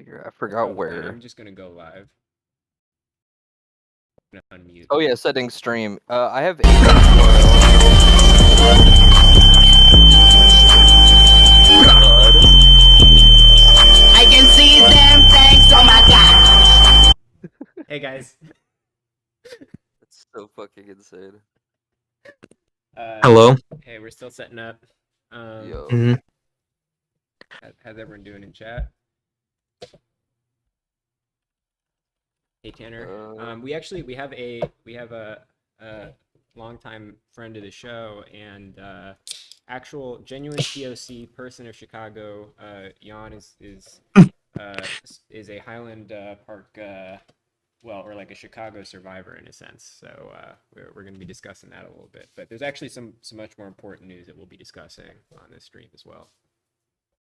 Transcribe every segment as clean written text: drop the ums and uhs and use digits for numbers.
here. I forgot where. I'm just gonna go live. I'm gonna unmute. Oh yeah, settings stream. I have. I can see them thanks. Oh my god. Hey guys. That's so fucking insane. Hello. Hey, we're still setting up. Yo. How's everyone doing in chat? Hey Tanner. We have a longtime friend of the show and actual genuine POC person of Chicago. Jan is a Highland Park or like a Chicago survivor in a sense. So we're going to be discussing that a little bit. But there's actually some much more important news that we'll be discussing on this stream as well.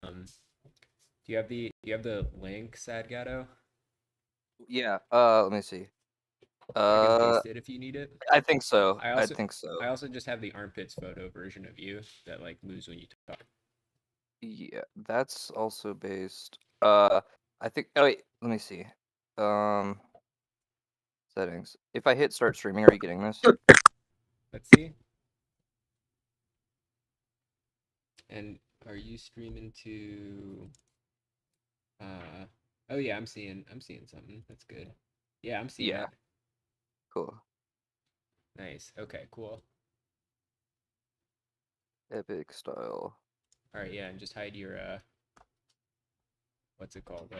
Do you have the link, Sad Gatto? Yeah. Let me see. I can paste it if you need it. I think so. I also just have the armpits photo version of you that like moves when you talk. Yeah, that's also based. I think. Oh wait, let me see. Settings. If I hit start streaming, are you getting this? Let's see. And are you streaming to? Oh yeah, I'm seeing something. That's good. Yeah, I'm seeing it. Cool. Nice. Okay, cool. Epic style. All right, yeah, and just hide your what's it called?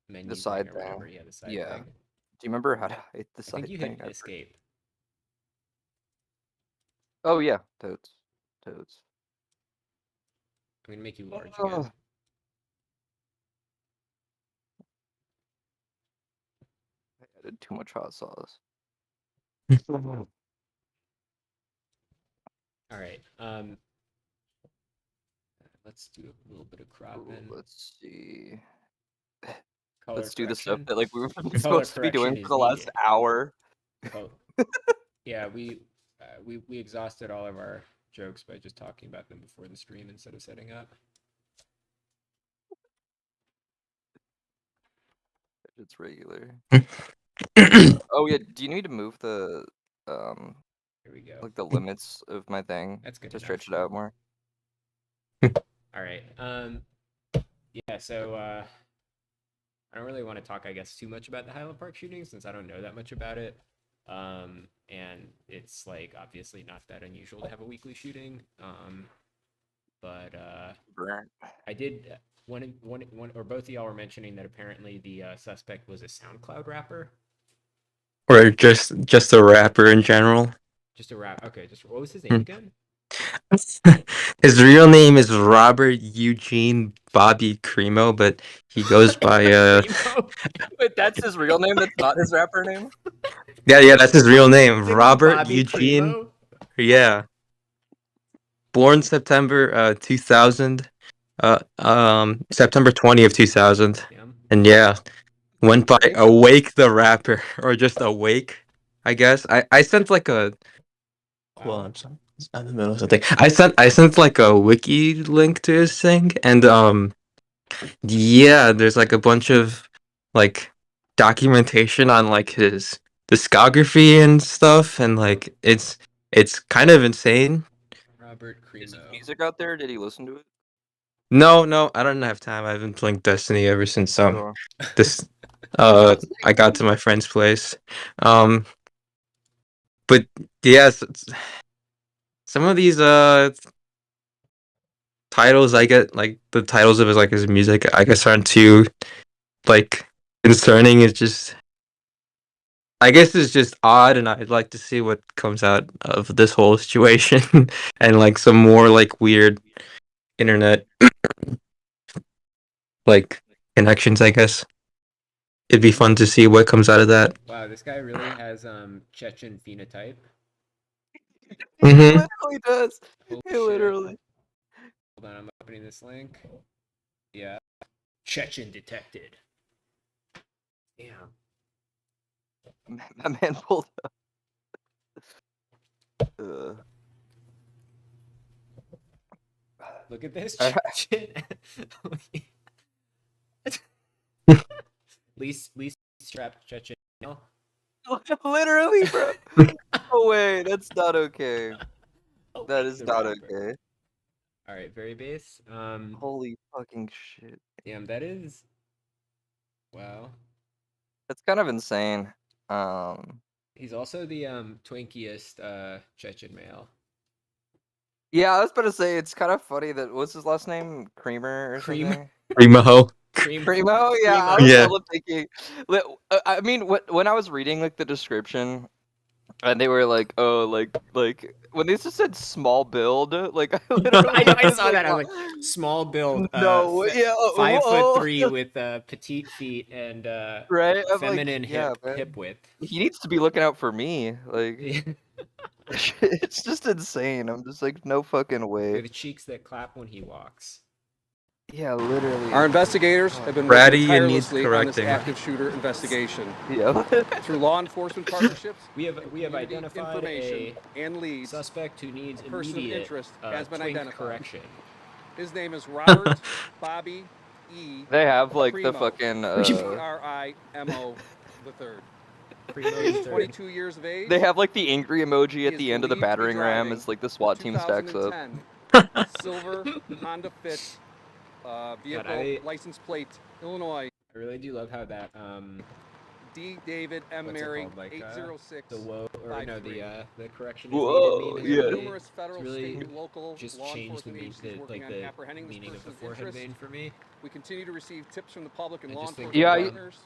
Menu the side thing or whatever. Yeah, the side thing. Do you remember how to hide the side I think you thing? hit escape. Oh yeah, toads. I'm gonna make you large again. I added too much hot sauce. All right. Let's do a little bit of cropping. Let's see. Let's do the stuff that like we were supposed to be doing for the last hour. Yeah, we exhausted all of our jokes by just talking about them before the stream instead of setting up. It's regular. Oh yeah, do you need to move the Here we go. Like the limits of my thing? That's good to enough. Stretch it out more. All right. Yeah, so I don't really want to talk, I guess, too much about the Highland Park shooting since I don't know that much about it. And it's like obviously not that unusual to have a weekly shooting. But I did one or both of y'all were mentioning that apparently the suspect was a SoundCloud rapper. Or just a rapper in general. Just a rap. Okay, what was his name again? His real name is Robert Eugene Bobby Cremo, but he goes by Wait, that's his real name? That's not his rapper name? Yeah, that's his real name. Robert Bobby Eugene. Cremo? Yeah. Born September 2000. September 20th, 2000. Yeah. And yeah. Went by Awake the Rapper, or just Awake, I guess. I sent like a. Well, I'm sorry. I'm in the middle of something. I sent like a wiki link to his thing, and yeah, there's like a bunch of like documentation on like his discography and stuff, and like it's kind of insane. Robert Cremo. Is his music out there? Did he listen to it? No, I don't have time. I've been playing Destiny ever since this I got to my friend's place. But yes, some of these titles I get, like the titles of his music, I guess aren't too like concerning. It's just, I guess it's just odd, and I'd like to see what comes out of this whole situation and like some more like weird internet like connections, I guess. It'd be fun to see what comes out of that. Wow, this guy really has Chechen phenotype. He literally does. He literally. Hold on, I'm opening this link. Yeah. Chechen detected. Damn. My man pulled up. Look at this. strapped Chechen male. Literally, bro. No way. That's not okay. Oh, That wait, is the not rapper. okay. All right, very base. Holy fucking shit. Damn, that is. Wow. That's kind of insane. He's also the twinkiest Chechen male. Yeah, I was about to say it's kind of funny that what's his last name? Creamer or Cream. something? Primo. Primo? Yeah, I Primo. was Yeah. hella thinking. I mean, when I was reading like the description, and they were like, oh, like when they just said small build, like I literally I was saw like, that. I was like, small build. no, yeah, 5'3" with petite feet and right? I'm like, feminine yeah, man. hip width. He needs to be looking out for me. Like, Yeah. it's just insane. I'm just like, no fucking way. The cheeks that clap when he walks. Yeah, literally. Our investigators have been Bratty, working it needs tirelessly on this correcting. active shooter investigation. Yeah. Through law enforcement partnerships, We have community identified information a and leads. suspect who needs A person of immediate interest has been twink identified. correction. His name is Robert Bobby E. They have like the Primo. fucking. Primo the third. Primo's Age third. 22 years of age. They have like the angry emoji He at is the end of the believed to be battering ram. driving It's like the SWAT team stacks up. 2010 silver Honda Fit vehicle, I- license plate, Illinois. I really do love how that D. David M. What's it Mary, called, like, 806. the woe or no 53. the correction Whoa, is yeah. really, Numerous federal, it's really state, and local just law changed the enforcement meaning, agencies working like on the apprehending this meaning of the person's forehead interests. vein for me. We continue to receive tips from the public and I law just think enforcement Yeah, partners.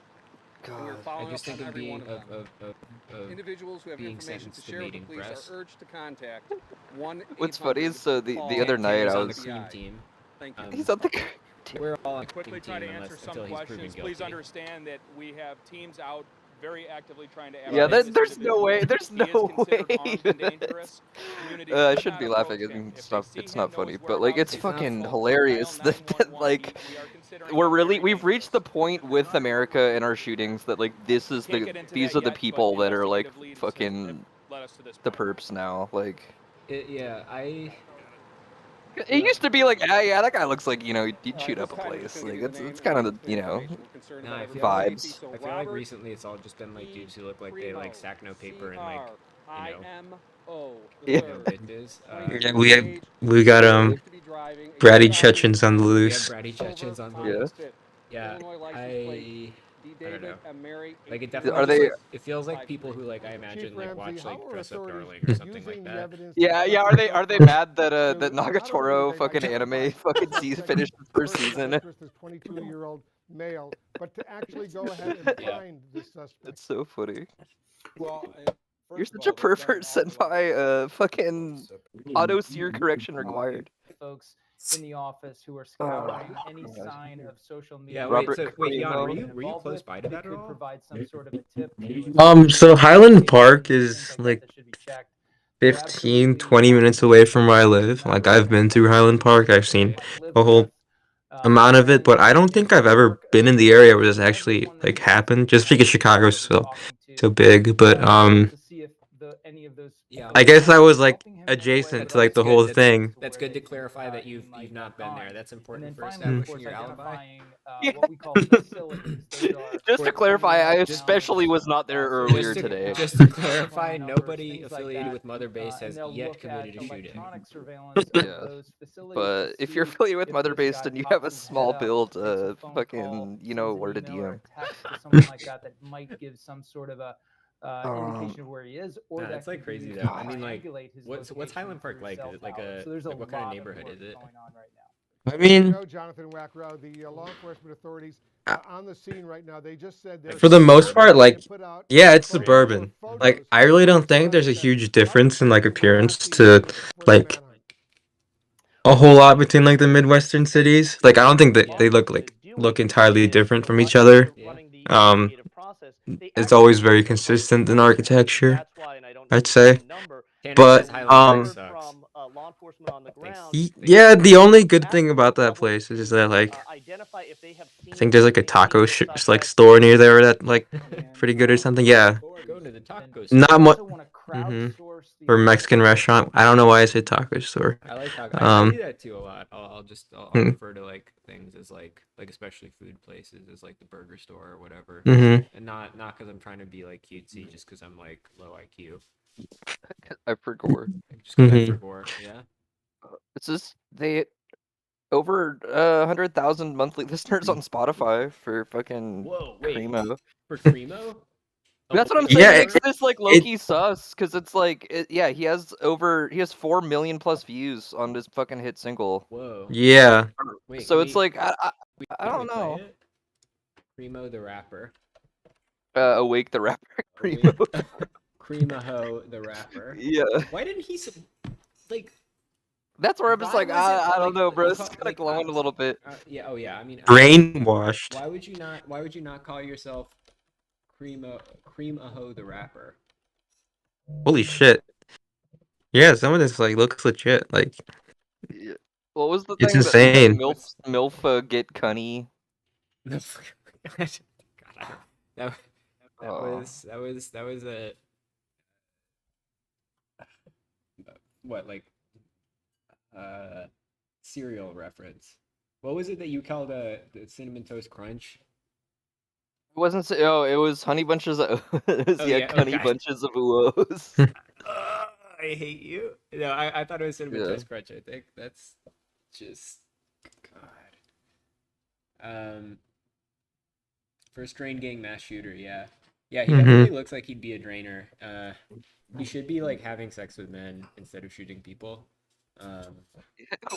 And we're God. following I just up think on of every being one of them. of Individuals who have being information to sentenced to share with the meeting police press. are urged to contact 1 What's funny is so the other night Tanner's I on the was. cream team. Thank you. He's on the. We're all on the Quickly cream try to team answer some until he's proven questions. guilty. Please understand that we have teams out very actively trying to Yeah, apprehend this there's no way. individual. There's He is no considered way. armed and dangerous. Community I should shouldn't not be laughing. approach him. If It's they not. see It's him, not know funny. his But like, whereabouts, it's he's not fucking fault. hilarious Dial that 911. like We are considering we're him really very we've reached the point with America and our shootings that like this is Can't the get into these that are the yet, but people that are like investigative leads fucking have led us to this the point. perps now. Like Yeah, it used to be like, yeah, that guy looks like he'd shoot up a place. Like it's kind of the no, I feel vibes. I feel like recently it's all just been like dudes who look like they like stack no paper and like Yeah. bitches. Yeah, we got bratty Chechens on the We have loose. bratty Chechens on the Yeah. loose. Yeah, I don't know. Like it Are definitely they- just, like, it feels like people who like I imagine like watch like Dress Up Darling or something like that. Yeah. Are they mad that that Nagatoro fucking anime fucking finished the first season? 22-year-old male, but to actually go ahead and Yeah. find the suspect. It's so funny. Well, You're such a pervert, senpai. Fucking auto sear correction required. Folks in the office who are scouring any sign of social media. Yeah, Robert wait, Jan, Cremo. were you close by to that at could all? provide some sort of a tip. So Highland Park is like 15, 20 minutes away from where I live. Like I've been through Highland Park. I've seen a whole amount of it, but I don't think I've ever been in the area where this actually like happened. Just because Chicago's so big, but Yeah, I guess I was like adjacent to like the That's whole good. thing. That's good to clarify that you've not been there. That's important for finally, of establishing course, your alibi. identifying what we call facilities. Those are Just to clarify, I especially was not there earlier Just to, today. Just to clarify, nobody affiliated with Mother Base has yet committed a shooting. But if you're affiliated with Mother Based and you have a small build, fucking, where to DM. Something like that might give some sort of a indication of where he is, or Nah, that it's like could be crazy used though. to I mean, like, triangulate his what's location Highland Park through like? cell Is it like towers. a So there's a like what kind of lot neighborhood work is it? going on right now. I mean, Jonathan Wackrow, the law enforcement authorities on the scene right now. They just said they're for the most part, like, put out yeah, it's photos suburban. or photos Like, I really don't think there's a huge difference in like appearance to like a whole lot between like the Midwestern cities. Like, I don't think that they look entirely different from each other. Um, it's always very consistent in architecture, I'd say. Tanner But says Highland Park sucks. yeah, the only good thing about that place is that like I think there's like a taco like store near there that like pretty good or something. Yeah, Go to the taco not store. much. Or Mexican restaurant. I don't know why I say taco store. I like taco. I do that too a lot. I'll Hmm. refer to like things as as like especially food places as like the burger store or whatever. Mm-hmm. And not because I'm trying to be like cutesy, just because I'm like low IQ. I forgot. Just because I Mhm. forgot. Yeah. It's just they over 100,000 monthly listeners on Spotify for fucking Whoa, wait. Primo. For Primo? That's what I'm Yeah, saying. it- Makes this like low-key sus, because it's like, yeah, he has 4 million plus views on this fucking hit single. Whoa. Yeah. Wait, So can it's we, like I can don't we play know. it? Primo the rapper. Awake the rapper Wait. Primo. Cremaho the rapper. Yeah, Why didn't he like? that's where I'm just Why like was it, I don't like, know, bro. like, It's kind of like, glowing a little bit. Yeah. Oh yeah. I mean, Brainwashed. why would you not call yourself Cremaho the rapper? Holy shit. Yeah, some of this like looks legit. Like Yeah. What was the it's thing that insane. MILF get cunny? God, that Oh. was a what, like cereal reference. What was it that you called the cinnamon toast crunch? It wasn't. Oh, it was honey bunches of. It was, Oh, yeah, yeah, oh, honey God. bunches of uos. I hate you. No, I thought it was cinnamon Yeah. toast crunch. I think that's just God. First drain gang mass shooter. Yeah, he definitely looks like he'd be a drainer. He should be like having sex with men instead of shooting people.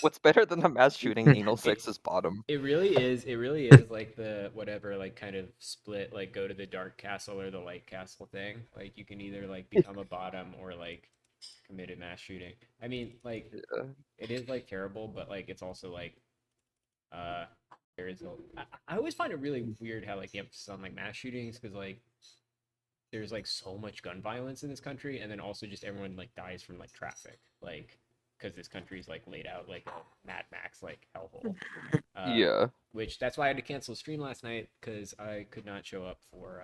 What's better than a mass shooting? Anal sex is bottom. It really is. It really is like the whatever, like kind of split, like go to the dark castle or the light castle thing. Like you can either like become a bottom or like commit a mass shooting. I mean, like Yeah. it is like terrible, but like it's also like there is I always find it really weird how like the emphasis on like mass shootings, because like there's like so much gun violence in this country, and then also just everyone like dies from like traffic, like because this country's like laid out like a Mad Max like hellhole. Yeah. Which that's why I had to cancel the stream last night, because I could not show up for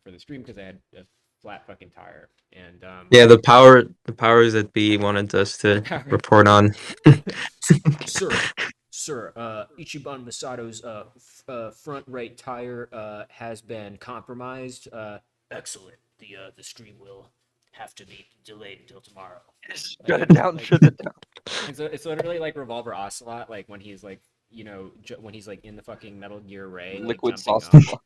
for the stream because I had a flat fucking tire. And Yeah, the powers that be wanted us to report on. Sir, Ichiban Masato's front right tire has been compromised. Excellent. The stream will have to be delayed until tomorrow. Shut it down. Shut it down. And so it's literally like Revolver Ocelot, like when he's like, you know, when he's like in the fucking Metal Gear Ray, like, Liquid jumping sauce. up,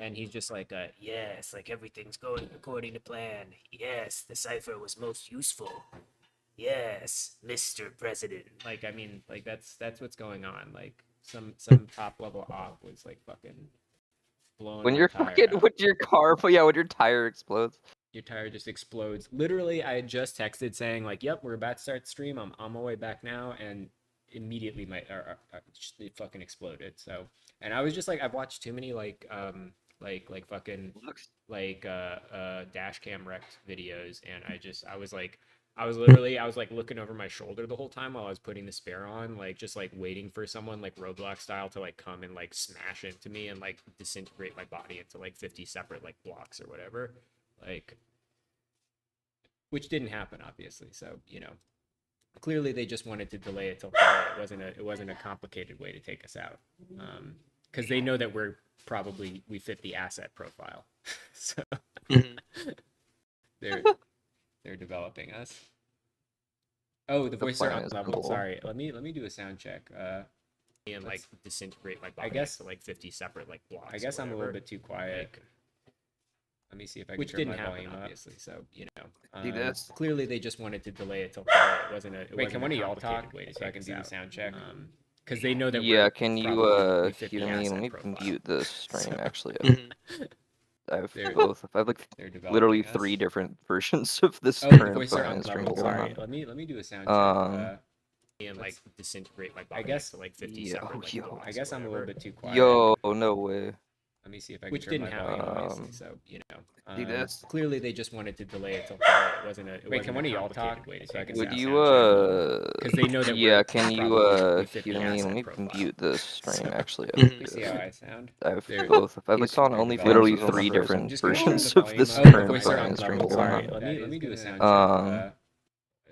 and he's just like, yes, like everything's going according to plan. Yes, the cipher was most useful. Yes, Mr. President. Like, I mean, like that's what's going on. Like some top level op was like fucking blown. When my you're tire fucking out. with your car, but yeah, when your tire explodes. Your tire just explodes. Literally, I had just texted saying like, "Yep, we're about to start the stream. I'm on my way back now," and immediately it fucking exploded. So, and I was just like, I've watched too many like fucking like dash cam wrecked videos, and I was like looking over my shoulder the whole time while I was putting the spare on, like just like waiting for someone like Roblox style to like come and like smash into me and like disintegrate my body into like 50 separate like blocks or whatever. Like, which didn't happen, obviously. So, you know, clearly they just wanted to delay it till Friday. It wasn't a complicated way to take us out, because they know that we fit the asset profile. So they're developing us. Oh, the voices are plan up is level. cool. Sorry, let me do a sound check. And like disintegrate my body. I guess to like 50 separate like blocks. I guess I'm a little bit too quiet. Like, let me see if I can which didn't happen, obviously. So, you know, See this? clearly they just wanted to delay it till Friday. It wasn't a Wait, can one of y'all talk way to so I can do the sound check? Because they know that Yeah, we're can you probably fit hear the me? Let asset me profile. mute the stream. So- Actually, I have They're- both. I have like They're developing literally us. 3 different versions of this Oh, the current voices are fucking up stream level. going Sorry, on. let me do a sound check. And like disintegrate my body. I guess to like 50 Yeah, separate. Like, yo. blocks I guess I'm a little bit too quiet. Yo, no way. Let me see if I can which didn't happen, obviously. So, you know, See this? clearly they just wanted to delay it till Friday. It wasn't a Wait, can one of y'all complicated talk way to so I take can us Would out. you Because they know that yeah, we're can you probably we fit hear the me? Let asset me profile. mute the stream. So- Actually, Let me see how I sound. I have They're- both. I have he's- like on they're only developing literally us. 3 I'm different just gonna turn versions the of this volume up. Oh, the current voices are fucking on stream level. going Sorry, on. let me do a sound check. Um,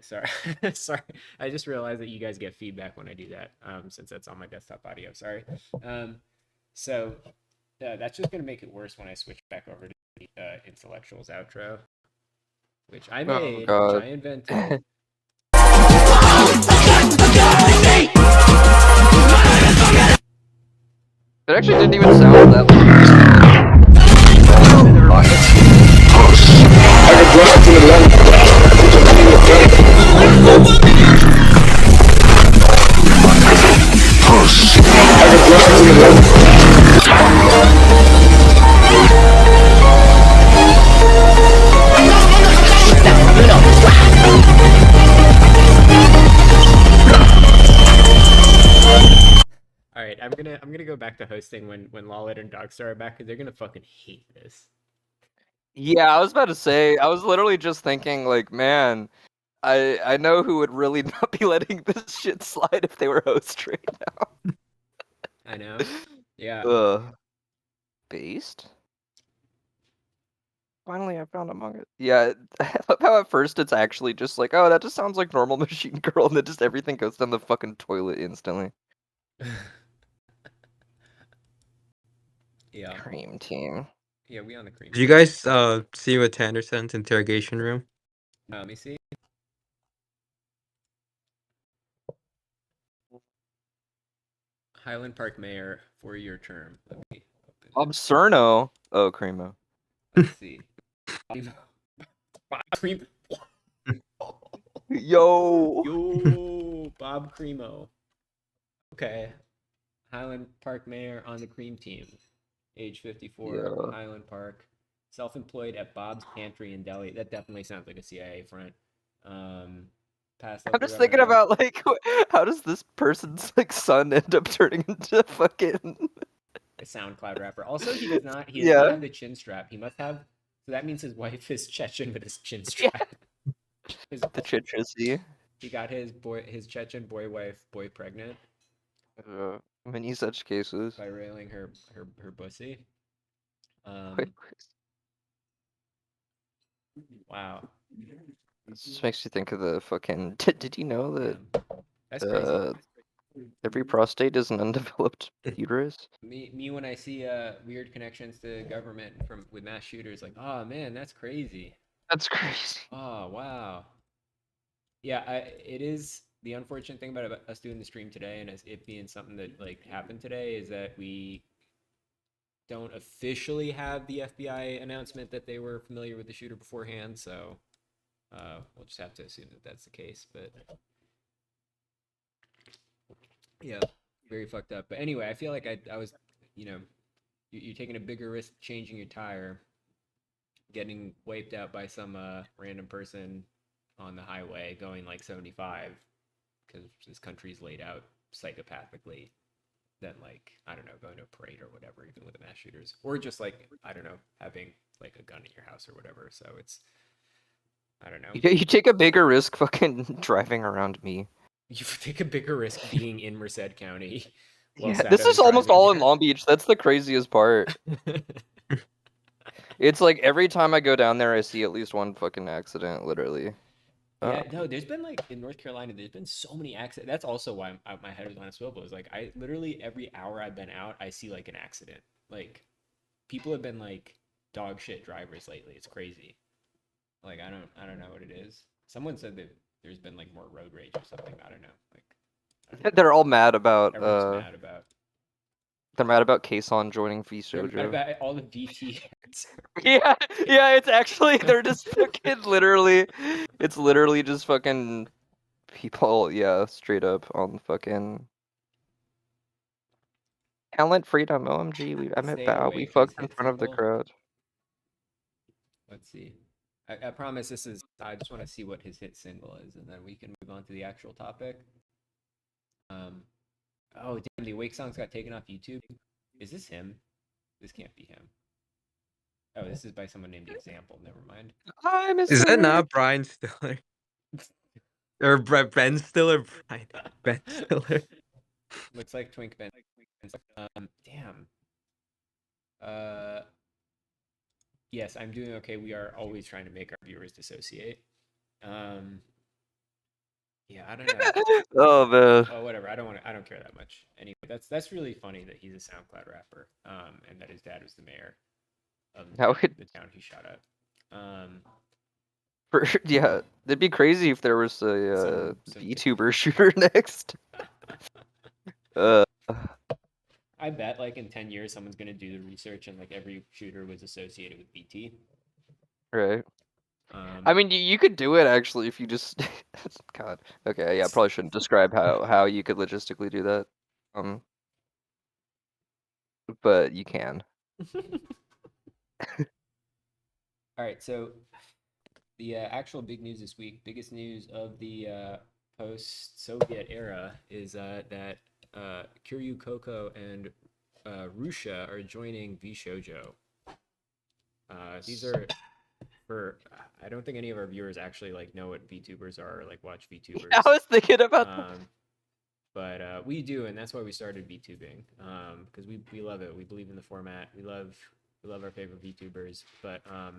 Sorry, sorry. I just realized that you guys get feedback when I do that, since that's on my desktop audio. Sorry. So that's just gonna make it worse when I switch back over to the intellectuals outro, which I Oh made, which god. I invented. It actually didn't even sound that All right, I'm gonna go back to hosting when Lawlet and Dogstar are back because they're gonna fucking hate this. Yeah, I was about to say, I was literally just thinking, like, man, I know who would really not be letting this shit slide if they were host right now. I know. Yeah. Based? Finally, I found Among Us. Yeah, I love how at first it's actually just like, oh, that just sounds like normal Machine Girl, and then just everything goes down the fucking toilet instantly. Yeah. Cream team. Yeah, we on the cream. Did you guys see what Tanner sent interrogation room? Let me see. Highland Park Mayor, 4-year term. Let me open it. Obsurno. Oh, Creamo. Let's see. Bob Cream. Yo. Yo, Bob Creamo. Okay. Highland Park Mayor on the cream team. Age 54, Yeah. Highland Park. Self-employed at Bob's Pantry in Delhi. That definitely sounds like a CIA front. Past I'm local just thinking government. about like, how does this person's like son end up turning into fucking? A SoundCloud rapper. Also, he does not. He does Yeah. not have the chin strap. He must have. So that means his wife is Chechen with his chin strap. His, The Chitrissy. he got his Chechen wife pregnant Many such cases. by railing her pussy. Wait, Wow. this just makes you think of the fucking. Did you know that That's crazy. every prostate is an undeveloped uterus? Me when I see weird connections to government from with mass shooters, like, oh man, that's crazy. That's crazy. Oh wow. Yeah, it is the unfortunate thing about us doing the stream today, and as it being something that like happened today, is that we don't officially have the FBI announcement that they were familiar with the shooter beforehand. So we'll just have to assume that that's the case. But yeah, very fucked up. But anyway, I feel like I was, you're taking a bigger risk changing your tire, getting wiped out by some random person on the highway going like 75 because this country's laid out psychopathically than like, I don't know, going to a parade or whatever, even with the mass shooters, or just like, I don't know, having like a gun in your house or whatever. So it's, I don't know. You take a bigger risk fucking driving around me. You take a bigger risk being in Merced County. Yeah, this is almost all in Long Beach. That's the craziest part. It's like every time I go down there, I see at least one fucking accident, literally. Yeah, no, there's been like in North Carolina, there's been so many accidents. That's also why my head is on a swivel. Is like I literally every hour I've been out, I see like an accident. Like people have been like dog shit drivers lately. It's crazy. Like I don't know what it is. Someone said that there's been like more road rage or something. I don't know. Like They're all mad about everyone's mad about. They're mad about Kason joining They're mad vshojo. about all the VT. Yeah, yeah, it's actually they're just fucking literally, it's literally just fucking people, yeah, straight up on fucking talent freedom. OMG, I met Stay Bao. We Awake, his fucked in hit front of the single. crowd. Let's see. I promise this is. I just want to see what his hit single is, and then we can move on to the actual topic. Oh damn! The Awake songs got taken off YouTube. Is this him? This can't be him. Oh, this is by someone named Example. Never mind. Hi, Mr. Is that not Brian Stiller? Or Ben Stiller? Ben Stiller. Looks like Twink Ben. Damn. Yes, I'm doing okay. We are always trying to make our viewers dissociate. Yeah, I don't know. Oh man. Oh, whatever. I don't care that much. Anyway, that's really funny that he's a SoundCloud rapper. And that his dad was the mayor of How could the town he shot at. yeah, it'd be crazy if there was a Some VTuber shooter next. Uh, I bet like in 10 years someone's gonna do the research and like every shooter was associated with BT. right. Um, I mean, you could do it actually if you just. God. Okay. Yeah. I probably shouldn't describe how you could logistically do that. But you can. all right, so the actual big news this week, biggest news of the post-Soviet era is that Kiryu Coco and Rushia are joining vshojo. These are for I don't think any of our viewers actually like know what VTubers are or like watch VTubers. I was thinking about that. But we do, and that's why we started VTubing. Because we love it. We believe in the format. We love our favorite VTubers. But I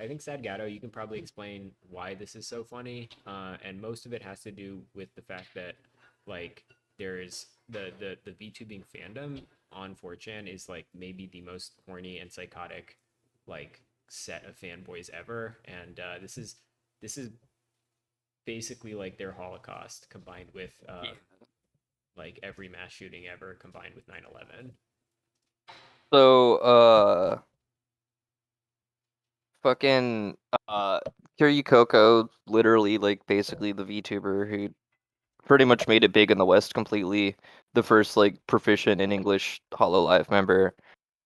think Sad Gatto, you can probably explain why this is so funny. And most of it has to do with the fact that like there's the VTubing fandom on 4chan is like maybe the most horny and psychotic like set of fanboys ever. And this is basically like their Holocaust combined with like every mass shooting ever combined with 9/11. So, fucking, Kiryu Coco, literally, like, basically the VTuber who pretty much made it big in the West completely, the first, like, proficient in English Hololive member.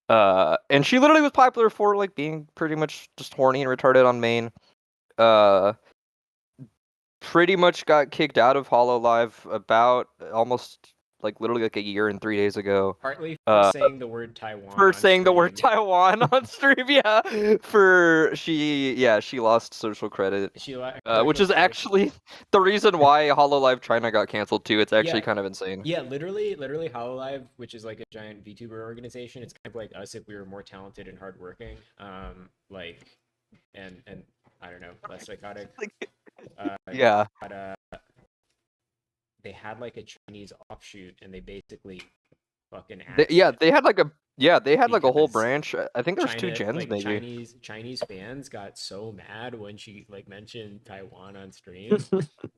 And she literally was popular for, like, being pretty much just horny and retarded on main. Pretty much got kicked out of Hololive about almost, like, literally, like, a year and 3 days ago. Partly for saying the word Taiwan. For on saying the word stream. Taiwan on stream, yeah. She lost social credit. Which is actually the reason why Hololive China got canceled too. It's actually kind of insane. Yeah, literally Hololive, which is like a giant VTuber organization. It's kind of like us if we were more talented and hardworking. Like, and I don't know, less psychotic. Yeah. But, they had like a Chinese offshoot, and they basically fucking They had like a whole branch. I think there's China, 2 gens like maybe. Chinese fans got so mad when she like mentioned Taiwan on stream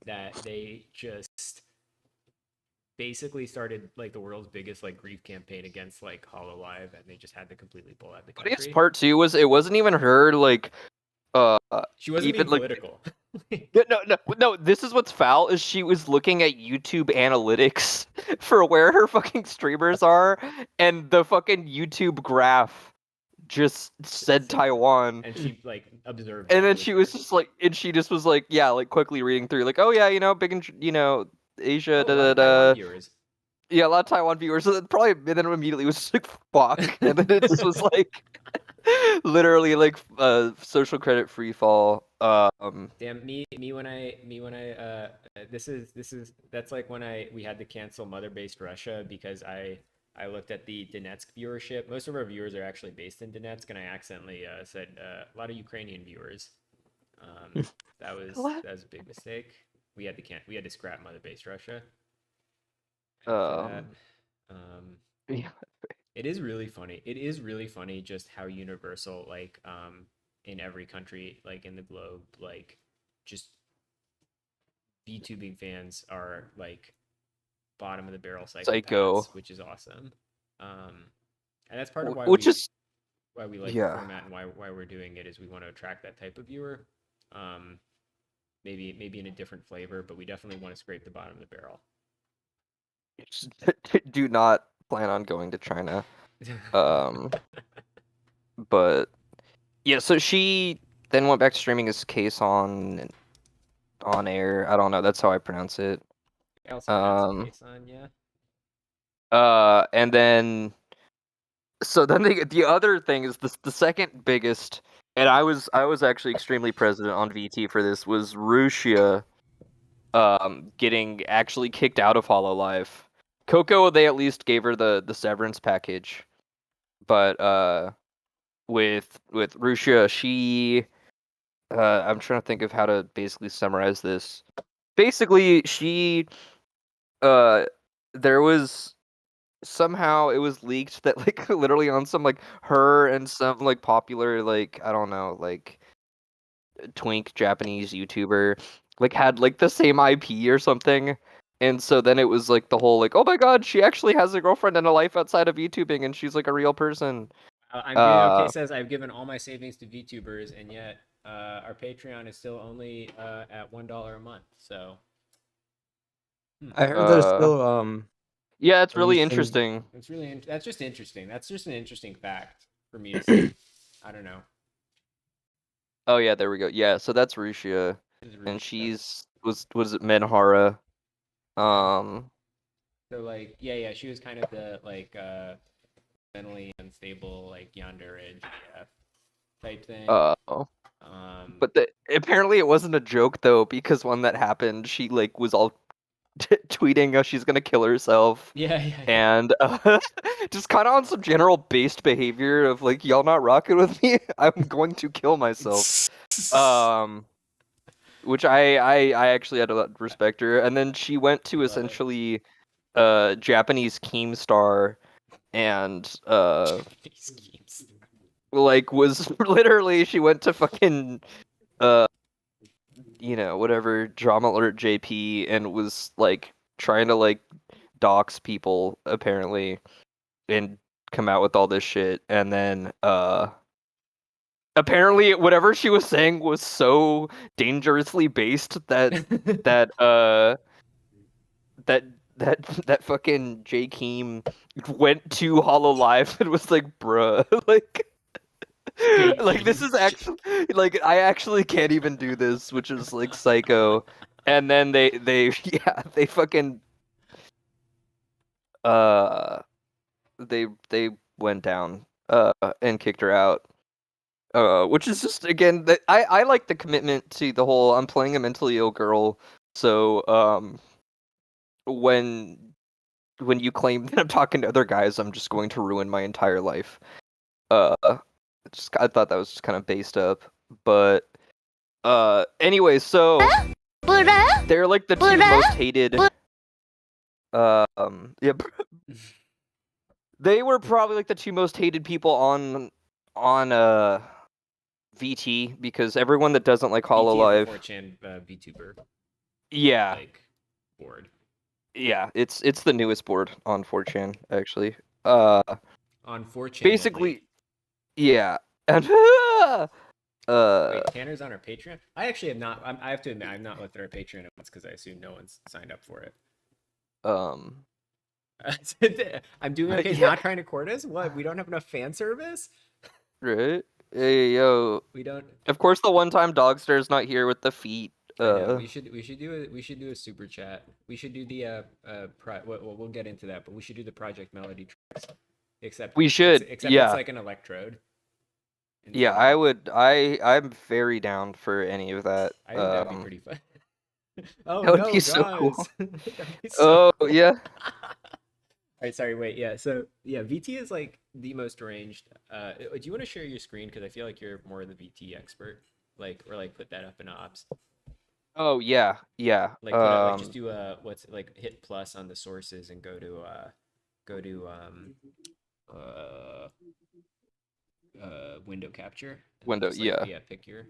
that they just basically started like the world's biggest like grief campaign against like Hololive, and they just had to completely pull out the country. But part 2 was it wasn't even her like she wasn't even being like political. No, this is what's foul is she was looking at YouTube analytics for where her fucking streamers are, and the fucking YouTube graph just said Taiwan. And she like observed. And then she was just like, and she just was like, yeah, like quickly reading through, like, oh yeah, you know, big in, you know, Asia, a lot of Taiwan viewers. Yeah, a lot of Taiwan viewers. So then probably, and then immediately was just like, fuck, and then it just was like, literally like social credit free fall. Damn me when I that's like when we had to cancel mother-based Russia because I looked at the Donetsk viewership. Most of our viewers are actually based in Donetsk, and I accidentally said a lot of Ukrainian viewers. That was a big mistake. We had to scrap mother-based Russia. Yeah. It is really funny. It is really funny just how universal, like, in every country, like in the globe, like, just VTubing fans are like bottom of the barrel psychopaths, which is awesome. And that's part of why we like the format and why we're doing it is we want to attract that type of viewer. Maybe in a different flavor, but we definitely want to scrape the bottom of the barrel. Do not plan on going to China. But yeah, so she then went back to streaming his case on air. I don't know. That's how I pronounce it. I also pronounce case on, yeah. And then so then the other thing is the second biggest, and I was actually extremely present on VT for this, was Rushia getting actually kicked out of Hololive. Coco, they at least gave her the severance package. But with Rushia, she I'm trying to think of how to basically summarize this. basically she there was somehow it was leaked that like literally on some like her and some like popular like I don't know like twink Japanese YouTuber like had like the same IP or something. And so then it was like the whole like, oh my god, she actually has a girlfriend and a life outside of YouTubing and she's like a real person. I'm doing okay says I've given all my savings to VTubers, and yet our Patreon is still only at $1 a month. So I heard there's still yeah, it's really releasing- interesting. it's really that's just interesting. That's just an interesting fact for me to see. I don't know. Oh yeah, there we go. Yeah, so that's Rushia, and she's was it Menhara? So like yeah, she was kind of the like mentally unstable like yandere GF type thing. But apparently it wasn't a joke though, because when that happened, she like was all tweeting how she's gonna kill herself. Yeah. And just kind of on some general based behavior of like, y'all not rocking with me, I'm going to kill myself. Which I actually had a lot of respect her. And then she went to essentially Japanese Keemstar and like was literally she went to fucking whatever Drama Alert JP and was like trying to like dox people apparently and come out with all this shit. And then apparently whatever she was saying was so dangerously based that that fucking J Keem went to Hololive and was like, bruh, like this is actually like I actually can't even do this, which is like psycho. And then they yeah, they fucking they went down and kicked her out. Which is just again that I like the commitment to the whole I'm playing a mentally ill girl. So when you claim that I'm talking to other guys, I'm just going to ruin my entire life. I thought that was just kind of based up, but anyway, so they're like the two most hated. Yeah, they were probably like the two most hated people on VT because everyone that doesn't like Hololive. 4chan VTuber. Yeah. Like board. Yeah, it's the newest board on 4chan actually. On 4chan. Basically, yeah. And wait, Tanner's on our Patreon? I actually have not. I have to admit, I've not looked at our Patreon once because I assume no one's signed up for it. I'm doing okay. Yeah. Not trying to court us. What? We don't have enough fan service. Right? Hey, yo. We don't. Of course, the one-time Dogster's not here with the feet. We should do a super chat. We should do the we'll get into that, but we should do the Project Melody tracks. Except we should. Except yeah. it's like an electrode. Yeah, I would. I'm very down for any of that. I think that'd be pretty fun. Oh that would no, be so cool. So oh yeah. All right, sorry, wait, yeah. So yeah, VT is like the most arranged. Do you want to share your screen because I feel like you're more the VT expert, like or like put that up in ops. Oh yeah, yeah. Like, put up, like just do what's like hit plus on the sources and go to window capture. Window, just, like, yeah. Yeah, pick your.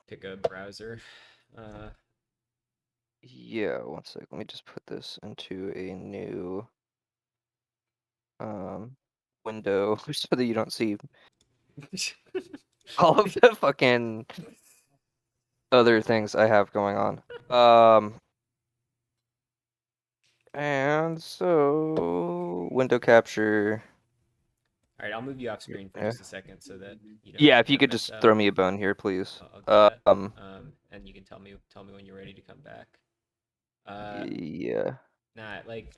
Pick a browser. Yeah, one sec. Let me just put this into a new window so that you don't see all of the fucking other things I have going on. And so window capture. All right, I'll move you off screen for just a second so that you don't. Yeah, if you could just throw me a bone here, please. I'll do that. And you can tell me when you're ready to come back. Yeah. Nah, like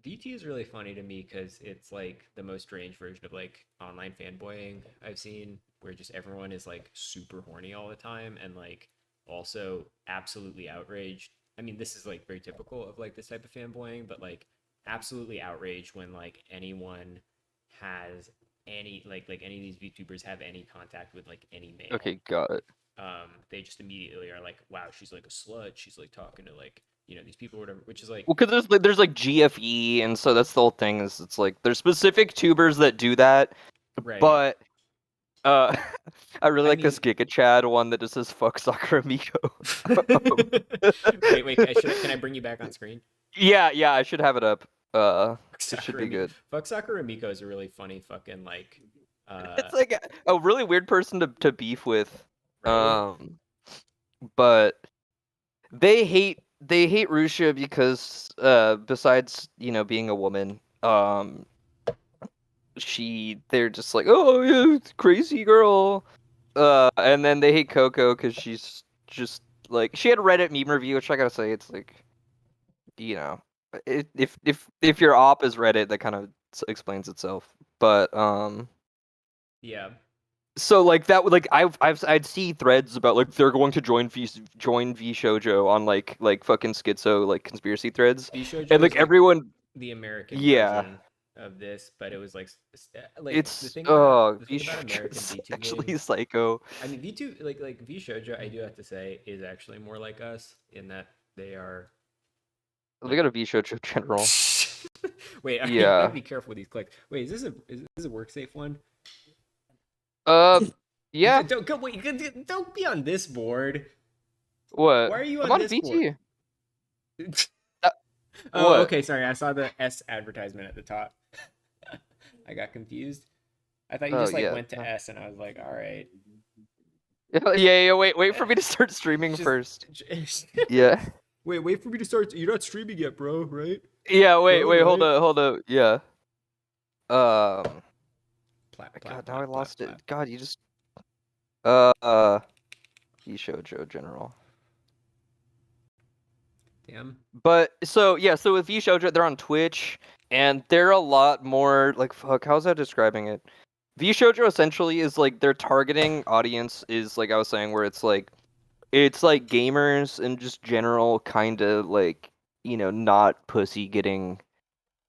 VT is really funny to me because it's like the most strange version of like online fanboying I've seen, where just everyone is like super horny all the time and like also absolutely outraged. I mean, this is like very typical of like this type of fanboying, but like absolutely outraged when like anyone has any like any of these VTubers have any contact with like any male. Okay, got it. they just immediately are like, wow, she's like a slut. She's like talking to like, you know, these people or whatever, which is like, Well, because there's like GFE, and so that's the whole thing. Is it's like there's specific tubers that do that, right. but I really like mean, this Giga Chad one that just says "fuck Sakuramiko." wait, can I bring you back on screen? Yeah, I should have it up. It should be good. Fuck Sakuramiko is a really funny fucking like. It's like a really weird person to beef with. Right? But they hate Rushia because besides being a woman, they're just like, oh yeah, crazy girl. And then they hate Coco because she's just like, she had a Reddit meme review, which I gotta say, it's like, if your op is Reddit, that kind of explains itself. But yeah. So like that would like I'd see threads about like they're going to join vshojo on like fucking schizo like conspiracy threads, vshojo and like everyone the American yeah version of this, but it was like it's the thing about American VTuber V2 actually games, psycho. I mean V2 like vshojo, I do have to say, is actually more like us in that they are. They got a vshojo general. Wait, I yeah. gotta be careful with these clicks. Wait, is this a work safe one? Yeah. Don't be on this board. What? Why are you I'm on on this VT. board? What? Okay, sorry. I saw the S advertisement at the top. I got confused. I thought you just like went to S, and I was like, all right. Yeah. Wait for me to start streaming first. Yeah. Wait for me to start. You're not streaming yet, bro, right? Yeah. Wait. Hold up. Yeah. God, now I lost it. God, you just. vshojo general. Damn. But so with vshojo, they're on Twitch, and they're a lot more like fuck. How's that describing it? vshojo essentially is like their targeting audience is like I was saying, where it's like gamers and just general kind of like not pussy getting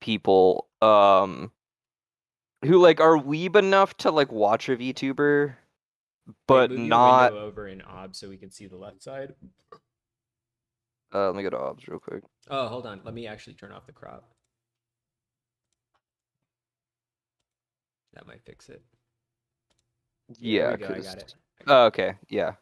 people who like are weeb enough to like watch a VTuber, but move not your window over in OBS so we can see the left side. Let me go to OBS real quick. Oh, hold on. Let me actually turn off the crop. That might fix it. Yeah, there we go. I got it. Okay, yeah.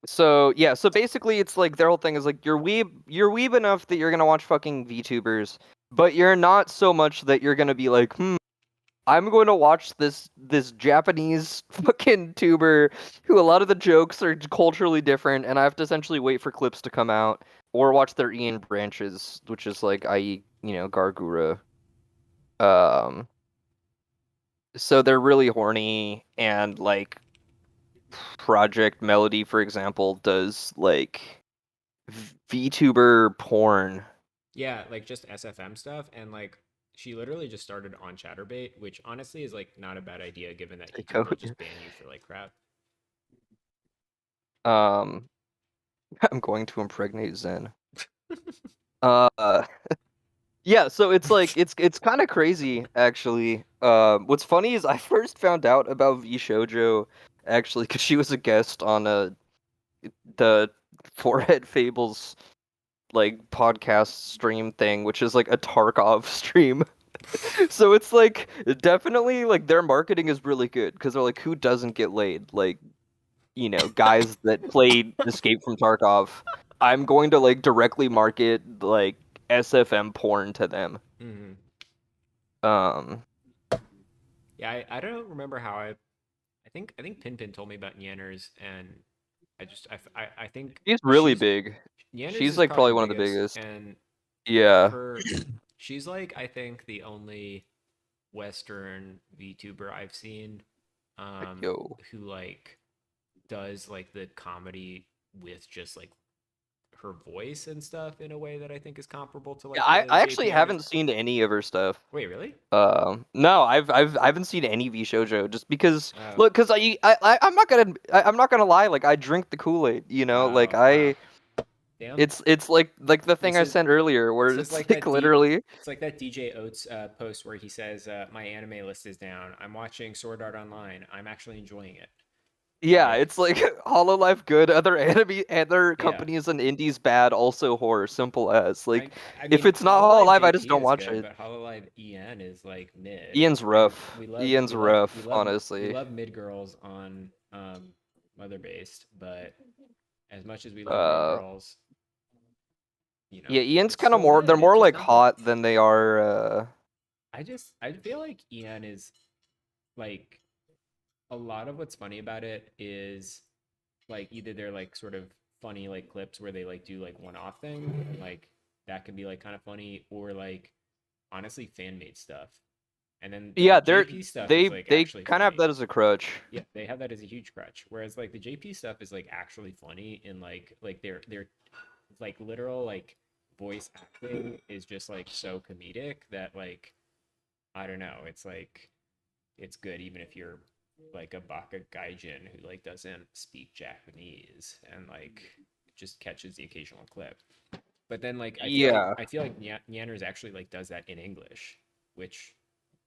So basically it's like their whole thing is like you're weeb enough that you're gonna watch fucking VTubers, but you're not so much that you're gonna be like, I'm going to watch this Japanese fucking tuber who a lot of the jokes are culturally different, and I have to essentially wait for clips to come out or watch their Ian branches, which is like i.e. Gargura. So they're really horny, and like Project Melody, for example, does like VTuber porn. Yeah, like just SFM stuff, and like she literally just started on ChatterBait, which honestly is like not a bad idea given that YouTube will just ban you for like crap. I'm going to impregnate Zen. Yeah, so it's like it's kind of crazy actually. What's funny is I first found out about vshojo actually because she was a guest on the Forehead Fables like podcast stream thing, which is like a Tarkov stream. So it's like definitely like their marketing is really good because they're like, who doesn't get laid? Like, guys that played Escape from Tarkov. I'm going to like directly market like SFM porn to them. Mm-hmm. Yeah, I don't remember how I think Pinpin told me about Yanners, and I think she's really big. Yanners she's like probably one of the biggest. And yeah, she's like I think the only Western VTuber I've seen who like does like the comedy with just like her voice and stuff in a way that I think is comparable to like. Yeah, I actually haven't seen any of her stuff. Wait, really? No, I haven't seen any vshojo just because look, because I'm not gonna lie, like I drink the Kool-Aid, like Damn. It's like the thing I This is- sent earlier, where this is it's like like that literally. It's like that DJ Oates post where he says, "My anime list is down. I'm watching Sword Art Online. I'm actually enjoying it." Yeah, Like- it's like Hololive good, other anime, other Yeah. companies and indies bad, also horror. Simple as like. I if mean, it's not Hololive, I just don't is watch good, it. But Hololive EN is like mid. Ian's and rough. We love, Ian's we love, rough, we love, honestly. We love mid girls on Mother Based, but as much as we love mid girls, you know. Yeah, Ian's it's kind of still more. mid. They're It's more just like not hot good. than they are. I feel like EN is like a lot of what's funny about it is like either they're like sort of funny like clips where they like do like one-off thing and like that can be like kind of funny, or like honestly fan made stuff. And then Yeah, the JP stuff is like they actually kind of have funny. that as a crutch. Yeah, they have that as a huge crutch. Whereas like the JP stuff is like actually funny, and like they're like literal like voice acting is just like so comedic that like I don't know, it's like it's good even if you're like a baka gaijin who like doesn't speak Japanese and like just catches the occasional clip. But then like I feel like Nyanners actually like does that in English, which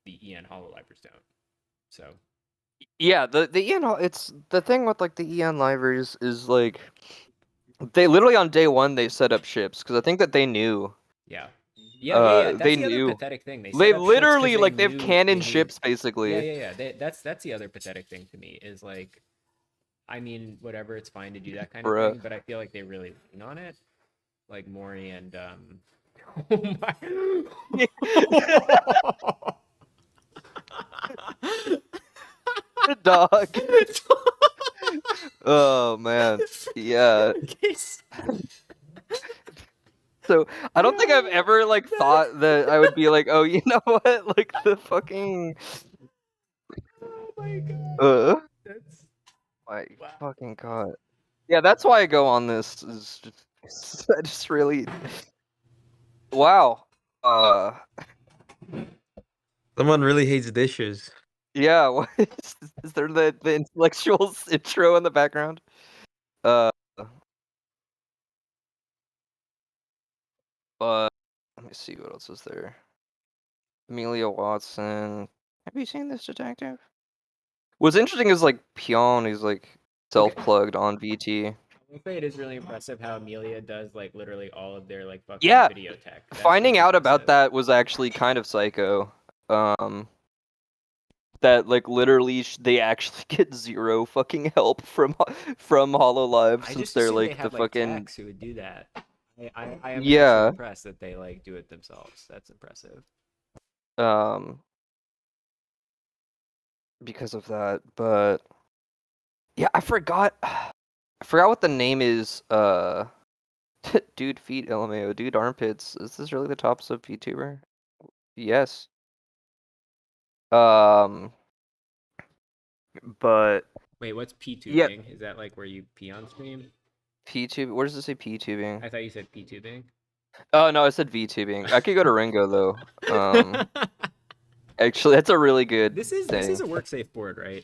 the EN Hololivers don't. So Yeah, the Ian. It's the thing with like the Ian libraries is like they literally on day one they set up ships because I think that they knew. yeah. That's they the other knew. pathetic thing. They Literally like they have canon ships basically. Yeah. That's the other pathetic thing to me is like, I mean, whatever, it's fine to do that kind of thing, but I feel like they really lean on it, like Mori and Oh my! The dog. Oh man, yeah. So I don't think I've ever like thought that I would be like, oh, you know what, like the fucking. Oh my god. That's my fucking god. Yeah, that's why I go on this. Is just, I just really. Wow. Someone really hates dishes. Yeah. What is there the intellectuals intro in the background? But let me see what else is there. Amelia Watson. Have you seen this detective? What's interesting is like Pion is like self-plugged on VT. I will say it is really impressive how Amelia does like literally all of their like fucking Yeah, video tech. That's finding really out about impressive. that was actually kind of psycho. That like literally they actually get zero fucking help from Hololive I since just they're assumed like they the had like fucking techs who would do that. I am actually yeah. impressed that they like do it themselves. That's impressive. Because of that, but yeah, I forgot what the name is. Dude feet LMAO, dude armpits. Is this really the top sub VTuber? Yes. But Wait, what's P Yeah. tubing? Is that like where you pee on stream? P tube. Where does it say P tubing? I thought you said P tubing. Oh no, I said V tubing. I could go to Ringo though. Actually, that's a really good This is thing. a work safe board, right?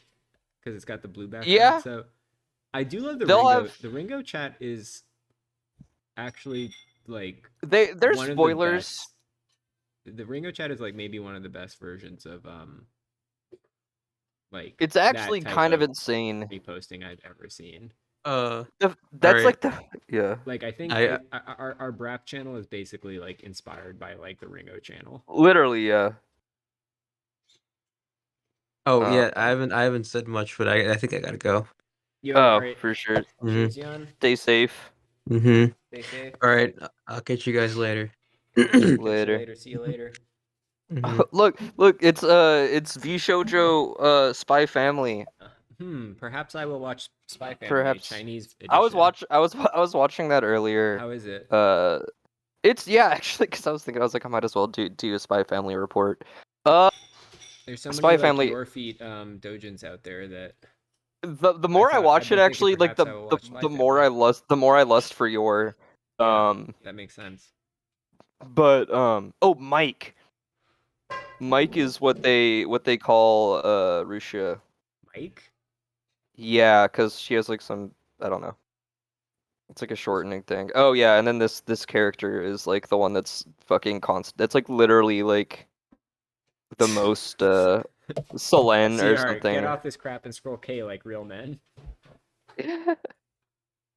Because it's got the blue background. Yeah. So I do love the They'll Ringo. have- The Ringo chat is actually like There's one of the spoilers. best- The Ringo chat is like maybe one of the best versions of like It's that actually type kind of insane. reposting I've ever seen. That's Alright. like the yeah. Like I think our Brap channel is basically like inspired by like the Ringo channel. Literally, yeah. Oh yeah, I haven't said much, but I think I gotta go. Yo, Oh, alright. for sure. Cheers, Jan. Stay safe. Mm-hmm. Stay safe. All right, I'll catch you guys later. Later. See you later. Mhm. Look, it's vshojo Spy Family. Perhaps I will watch Spy Family Perhaps. Chinese edition. I was watching that earlier. How is it? It's actually because I was thinking I was like I might as well do a Spy Family report. There's so Spy many Family. like your feet dojins out there that The more I watch it, actually, like perhaps I will watch Spy the more I lust for your. that makes sense. But Mike. Mike is what they call Rushia. Mike? Yeah, because she has like some, I don't know. It's like a shortening thing. Oh yeah, and then this character is like the one that's fucking constant. That's like literally like the most Solen or CR, something. get off this crap and scroll K like real men.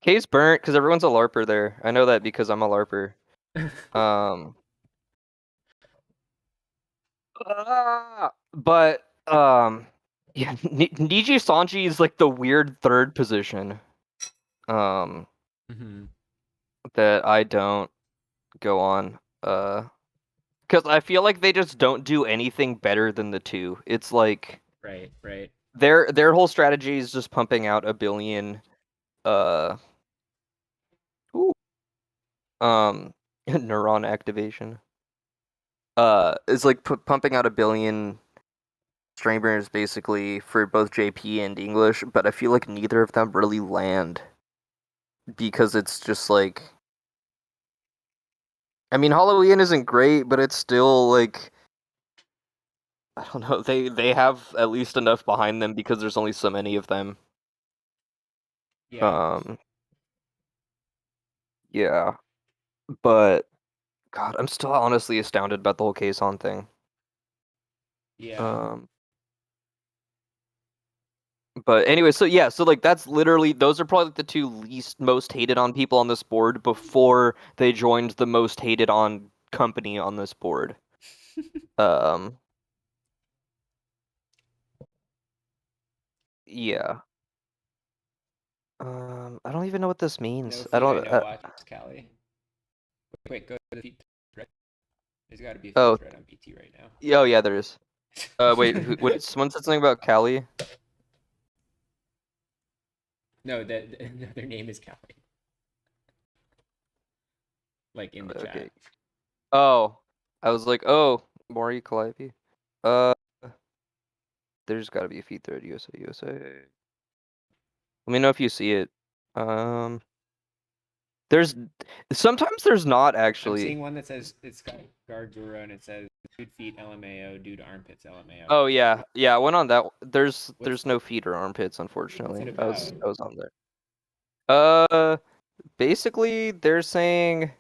K's burnt because everyone's a LARPer there. I know that because I'm a LARPer. But yeah, Niji Sanji is like the weird third position. Mm-hmm. That I don't go on. Because I feel like they just don't do anything better than the two. It's like Right. their whole strategy is just pumping out a billion ooh, neuron activation. It's like pumping out a billion streamers basically for both JP and English, but I feel like neither of them really land because it's just like, I mean, Halloween isn't great, but it's still like, I don't know, they have at least enough behind them because there's only so many of them. Yeah. Yeah, but God, I'm still honestly astounded about the whole Kson thing. Yeah. But anyway, so yeah, so like that's literally, those are probably the two most hated on people on this board before they joined the most hated on company on this board. Yeah. I don't even know what this means. No I don't. know watches Callie. Wait, go to the feed thread. There's got to be a feed Oh. thread on BT right now. Oh yeah, there is. Wait, someone said something about Callie? No, their name is Callie. Like in the chat. Oh, I was like, oh, Maury Calliope. There's got to be a feed thread. USA. Let me know if you see it. Sometimes there's not actually. I'm seeing one that says it's got guard Guru and it says dude feet LMAO, dude armpits LMAO. Oh yeah, I went on that. There's no feet or armpits, unfortunately. What's it I was on there. Basically they're saying,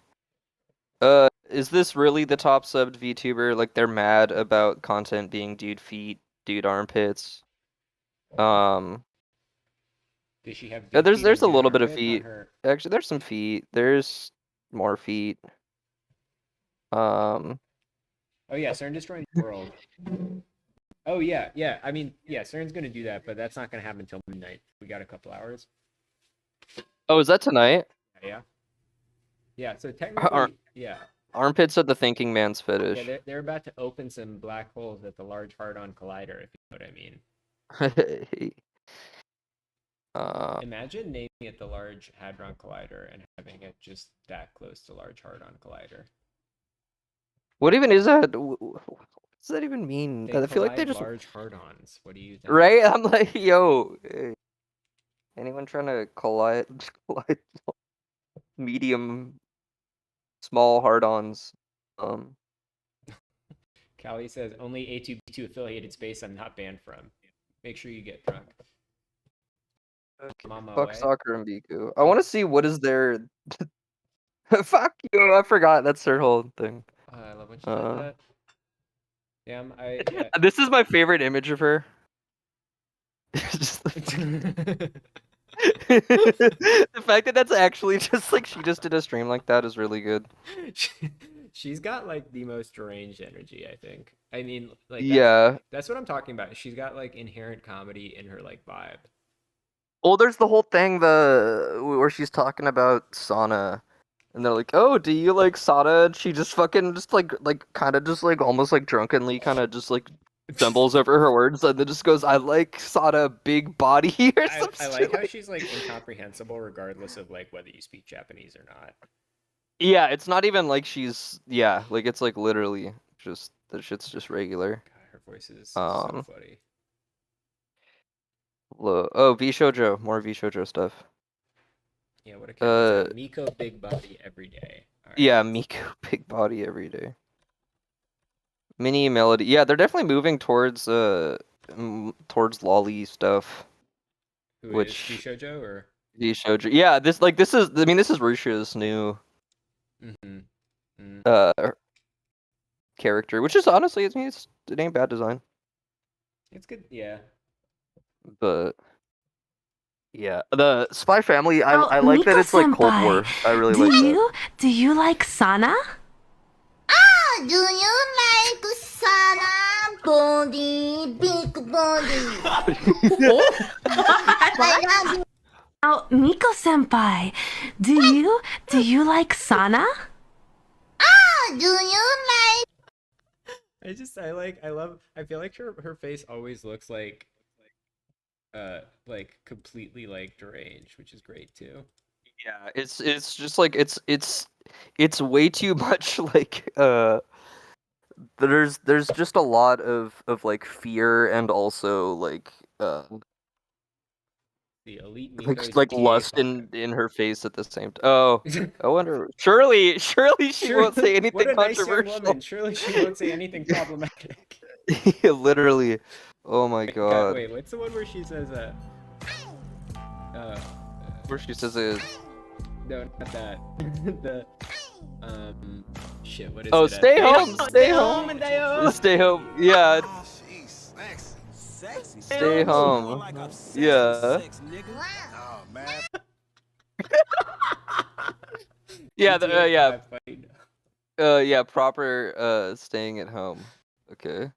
is this really the top subbed VTuber? Like they're mad about content being dude feet, dude armpits. Does she have there's a little bit of feet. Actually, there's some feet. There's more feet. Oh yeah, CERN destroying the world. Oh yeah. I mean, yeah, CERN's gonna do that, but that's not gonna happen until midnight. We got a couple hours. Oh, is that tonight? Yeah. So technically, yeah. Armpits are the thinking man's fetish. Yeah, they're about to open some black holes at the Large Hadron Collider, if you know what I mean. Imagine naming it the Large Hadron Collider and having it just that close to Large Hadron Collider. What even is that? What does that even mean? I feel like they just large hard-ons. What do you think? Right? I'm like, yo, anyone trying to collide medium, small hard-ons? Callie says only A2B2 affiliated space I'm not banned from. Make sure you get drunk. Okay. Fuck soccer and Biku. I want to see what is their. Fuck you! I forgot that's their whole thing. I love when she does that. Damn, yeah. This is my favorite image of her. The fact that that's actually just like she just did a stream like that is really good. She's got like the most deranged energy, I think. I mean, like that's what I'm talking about. She's got like inherent comedy in her like vibe. Well, there's the whole thing where she's talking about sauna, and they're like, "Oh, do you like sauna?" And she just fucking just like kind of just like almost like drunkenly kind of just like stumbles over her words and then just goes, "I like sauna, big body." Or something. I like how she's like incomprehensible regardless of like whether you speak Japanese or not. Yeah, it's not even like she's like it's like literally just the shit's just regular. God, her voice is so funny. Oh, vshojo, more vshojo stuff. Yeah, what a cat. Miko big body every day. Right. Yeah, Miko big body every day. Mini melody. Yeah, they're definitely moving towards lolly stuff. Who is vshojo or? vshojo. Yeah, this is. I mean, this is Rushia's new character, which is honestly, I mean, it ain't bad design. It's good. Yeah. But yeah, the Spy Family. I like that it's like Cold War. I really like that. Do you like Sana? Do you like Sana? Body, big body. Oh, Miko senpai, do you like Sana? Do you like? I feel like her face always looks like completely like deranged, which is great too. Yeah, it's just like it's way too much like there's just a lot of like fear and also like The elite Miko's like TA lust fucker. in her face at the same time. Oh, I wonder. Surely she won't say anything What a nice young controversial. woman. Surely she won't say anything problematic. Yeah, literally. Oh my god. Wait, what's the one where she says Where she says it. no, not that. The shit, what is Oh, it? stay home, stay home, and Dio. stay home. Yeah, Sexy. stay home. Yeah. Oh man. Yeah, yeah. Fight. Yeah, proper staying at home. Okay.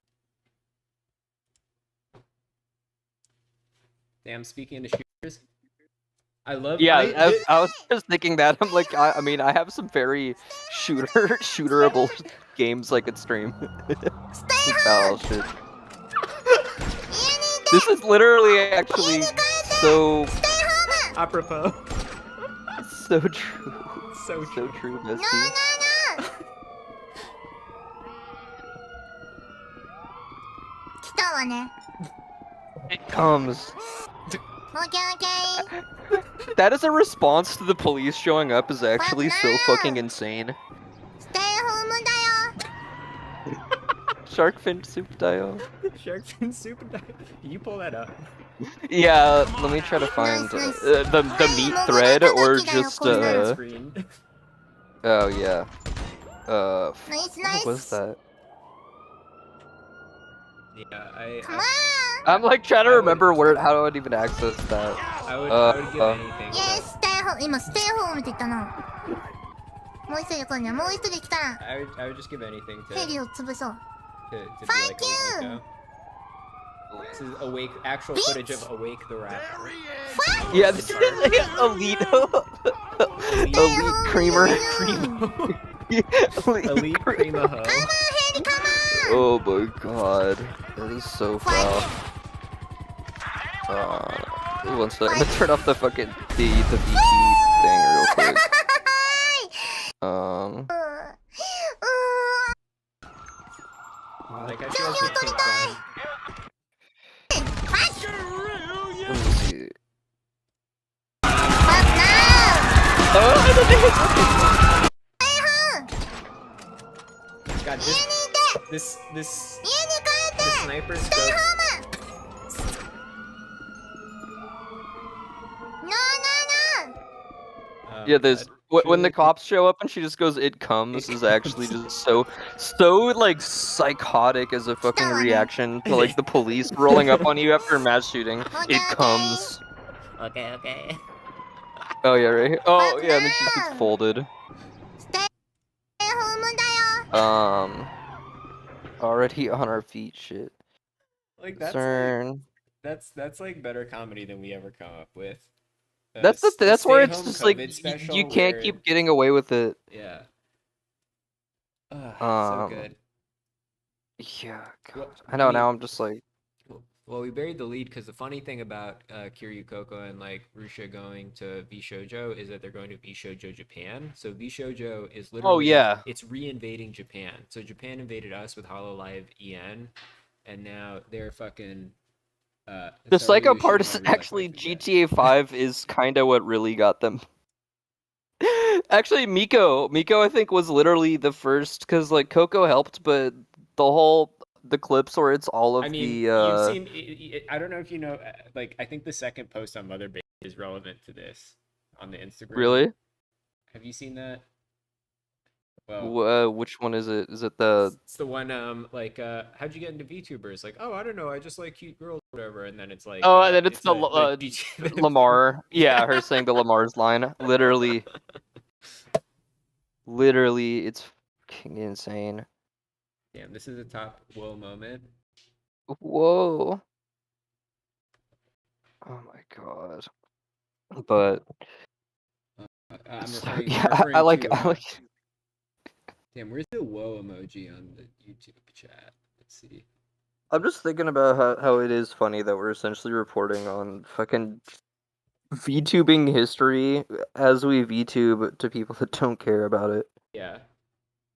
Damn, speaking of shooters, I love. Yeah, I was just thinking that. I'm like, I mean, I have some very shooterable games I could stream. Oh shit. This is literally actually so apropos. So true. So true, bestie. It comes. That is a response to the police showing up is actually so fucking insane. Shark fin soup dio. Shark fin soup dio. Can you pull that up? Yeah, let me try to find the meat thread or just oh yeah. What was that? Yeah, I'm like trying to remember how do I even access that. I would give anything. I would just give anything to be like Miko. This is actual footage of Awake the Rat. Yeah, this is elite creamer. Elite creamer ho. Oh my god, that is so foul. One second, I'm gonna turn off the fucking the VT thing real quick. Like I feel like we take fun. Let me see. Oh, God, this sniper scope. Yeah, there's when the cops show up and she just goes, "It comes," is actually just so like psychotic as a fucking reaction to like the police rolling up on you after a mass shooting. It comes. Okay. Oh yeah, right. Oh yeah, and then she gets folded. Already on our feet, shit. Like that's like better comedy than we ever come up with. That's where it's just like you can't keep getting away with it. Yeah. So good. Yeah, God. I know. Now I'm just like. Well, we buried the lead because the funny thing about Kiryu Coco and like Rushia going to vshojo is that they're going to vshojo Japan. So vshojo is literally it's re-invading Japan. So Japan invaded us with Hololive EN, and now they're fucking. The psycho part is actually GTA 5 is kind of what really got them. Actually, Miko I think was literally the first because like Coco helped, but the clips where it's all of you've seen. I don't know if you know. Like, I think the second post on Mother Base is relevant to this on the Instagram. Really? Have you seen that? Well, Which one is it? Is it the? it's the one how'd you get into VTubers? Like, oh, I don't know, I just like cute girls, whatever. And then it's like, Oh, and then it's the Lamar. Lamar. Yeah, her saying the Lamar's line. Literally, it's fucking insane. Damn, this is a top whoa moment. Whoa. Oh my god. But I'm so, referring, yeah, I'm referring I like. to, damn, where's the whoa emoji on the YouTube chat? Let's see. I'm just thinking about how it is funny that we're essentially reporting on fucking VTubing history as we VTube to people that don't care about it. Yeah.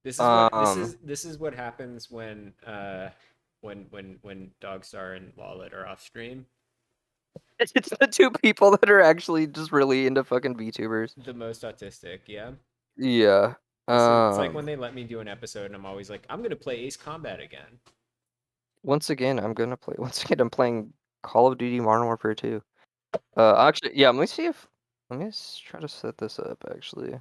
This is what this is what happens when Dogstar and Lawlet are off stream. It's the two people that are actually just really into fucking VTubers. The most autistic, yeah. Yeah. It's like when they let me do an episode and I'm always like, I'm gonna play Ace Combat again. Once again, I'm playing Call of Duty Modern Warfare 2. Actually, yeah, let me try to set this up actually.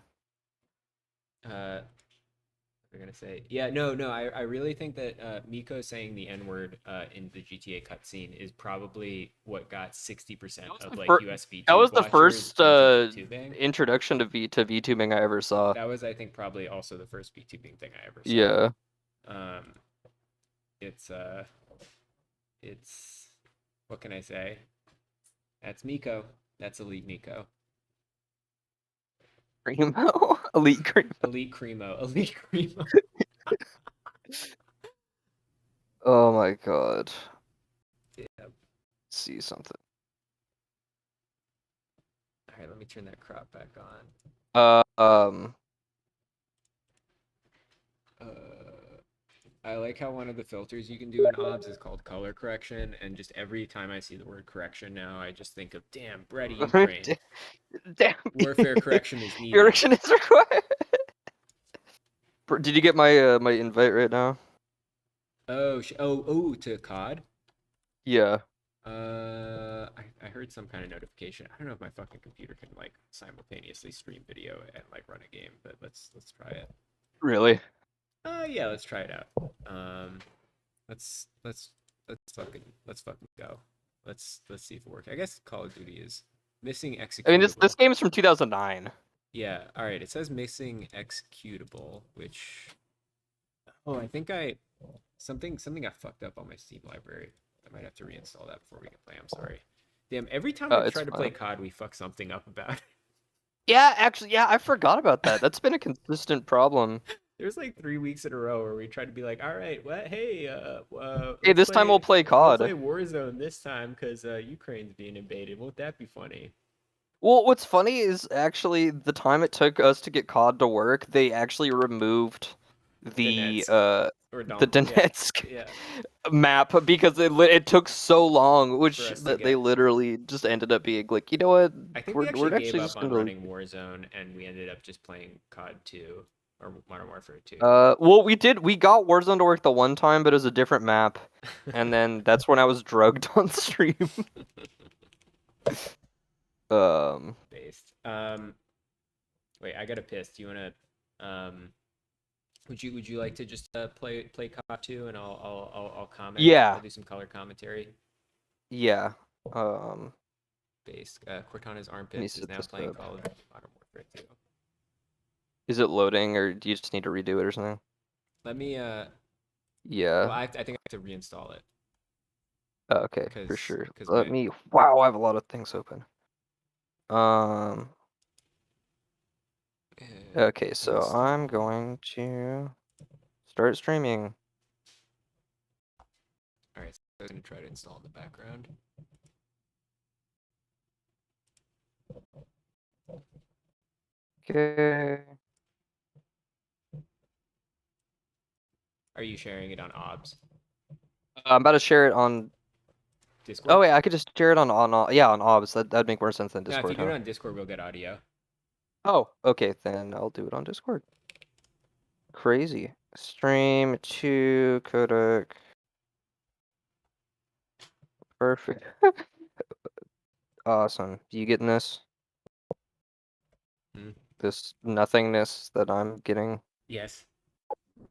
We're gonna say, yeah, no, I really think that Miko saying the N-word in the GTA cutscene is probably what got 60% of like USB. That was the first VTubing. introduction to VTubing I ever saw. That was, I think, probably also the first VTubing thing I ever saw. Yeah. It's what can I say? That's Miko. That's Elite Miko. Cremo? Elite Cremo. Elite Cremo. Elite Cremo. Oh my god. Yeah. Let's see something. All right, let me turn that crop back on. I like how one of the filters you can do in OBS is called color correction, and just every time I see the word correction now, I just think of, damn, Brady Ukraine. Damn. Warfare correction is needed. Correction is required. Did you get my my invite right now? Oh, to COD? Yeah. I heard some kind of notification. I don't know if my fucking computer can like simultaneously stream video and like run a game, but let's try it. Really? Yeah, let's try it out. Let's fucking go. Let's see if it works. I guess Call of Duty is missing executable. I mean, this game is from 2009. Yeah. All right. It says missing executable, which I think something got fucked up on my Steam library. I might have to reinstall that before we can play. I'm sorry. Damn. Every time I try to play COD, we fuck something up about it. Yeah, actually, yeah, I forgot about that. That's been a consistent problem. There's like 3 weeks in a row where we tried to be like, all right, what? Hey, hey, this time we'll play COD. We'll play Warzone this time because Ukraine's being invaded. Won't that be funny? Well, what's funny is actually the time it took us to get COD to work, they actually removed the Donetsk map because it took so long, which they literally just ended up being like, you know what? I think we actually gave up on running Warzone and we ended up just playing COD 2 or Modern Warfare 2. Well, we got Warzone to work the one time, but it was a different map, and then that's when I was drugged on stream. Based. Wait, I got a piss. Do you wanna would you like to just play COD 2 and I'll comment? Yeah. I'll do some color commentary. Yeah. Based. Cortana's armpits is now playing Call of Duty Modern Warfare 2. Is it loading, or do you just need to redo it or something? Let me. Yeah. Well, I think I have to reinstall it. Oh, okay, for sure. Let me. Wow, I have a lot of things open. Okay, so I'm going to start streaming. All right, so I'm gonna try to install in the background. Okay. Are you sharing it on OBS? I'm about to share it on Discord. Oh wait, I could just share it on OBS. That'd make more sense than Discord. No, if you do it on Discord, we'll get audio. Oh, okay, then I'll do it on Discord. Crazy. Stream to codec. Perfect. Awesome. You getting this? Hmm. This nothingness that I'm getting? Yes.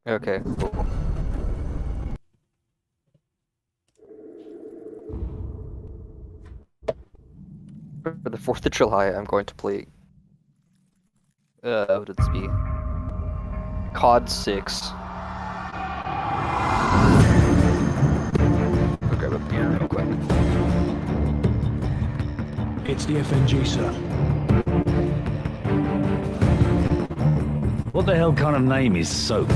Okay, cool. For the 4th of July, I'm going to play... what would this be? COD 6. I'll grab a beer real quick. It's the FNG, sir. What the hell kind of name is Soap?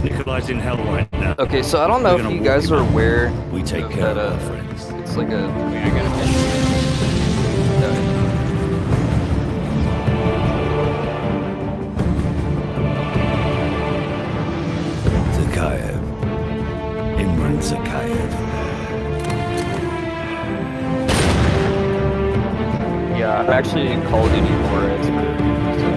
Nikolai's in hell right now. Okay, so I don't know if you guys are aware We take of care that, of our friends. it's like a... Wait, I gotta finish Zakayev. Imran Zakayev. Yeah, I'm actually in Call of Duty more expert, so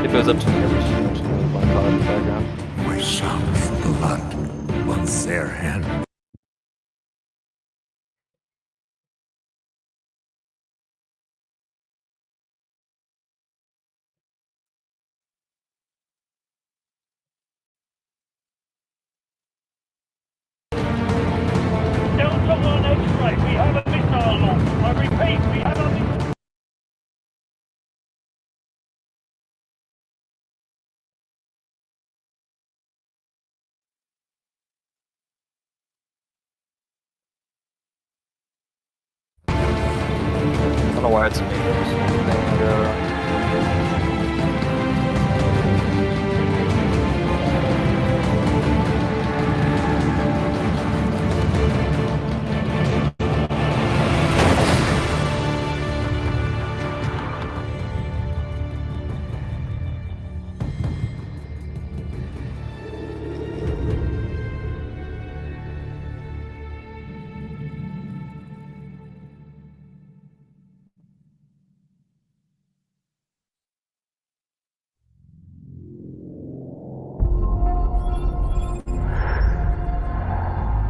if it was up to me, I would just move my COD in the background. We shall blood once their hand. Delta 1 X-ray, we have a missile launch. I repeat, we have a missile. I don't know why it's a thing.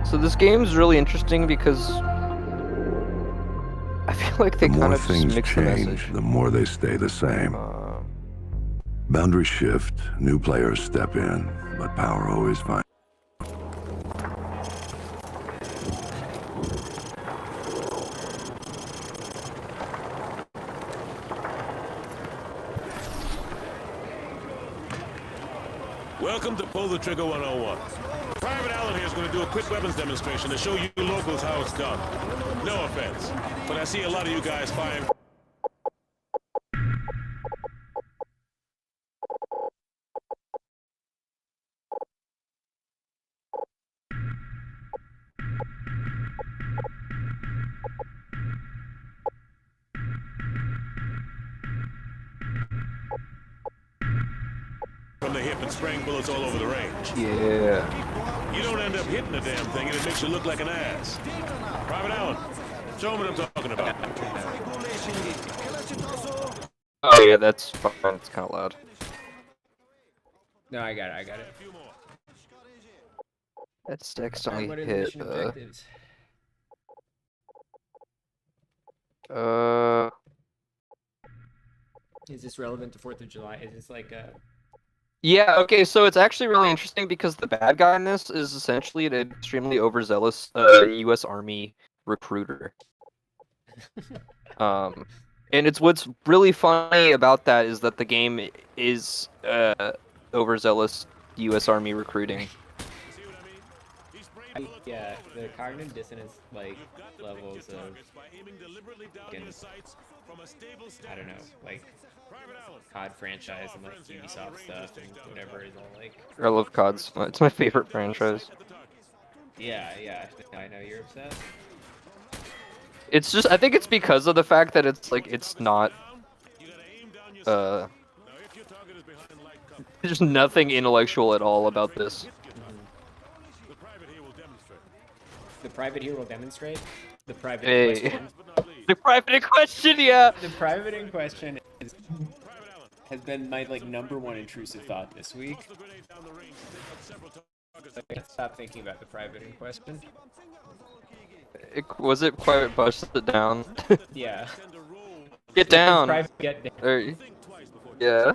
So this game's really interesting because I feel like they kind of just mix the message. The more they stay the same. Boundaries shift, new players step in, but power always finds. Welcome to Pull the Trigger 101. Private Allen here is going to do a quick weapons demonstration to show you locals how it's done. No offense, but I see a lot of you guys firing... from the hip and spraying bullets all over the range. Yeah. You don't end up hitting the damn thing and it makes you look like an ass. Private Allen, show me what I'm talking about. Oh yeah, that's fine. It's kind of loud. No, I got it. That's accidentally What are the hit. mission objectives? Is this relevant to 4th of July? Is this like a... Yeah, okay, so it's actually really interesting because the bad guy in this is essentially an extremely overzealous US Army recruiter. And it's what's really funny about that is that the game is overzealous US Army recruiting. Yeah, the cognitive dissonance like levels of fucking, I don't know, like COD franchise and like Ubisoft stuff and whatever is all like. I love COD. It's my favorite franchise. Yeah, I know you're upset. It's just I think it's because of the fact that it's like it's not there's nothing intellectual at all about this. The private here will demonstrate. The private Hey. in question. The private in question, yeah. The private in question has been my like #1 intrusive thought this week. I can't stop thinking about the private in question. Was it quite busted down? Yeah. Get down. Private get down. Or, yeah.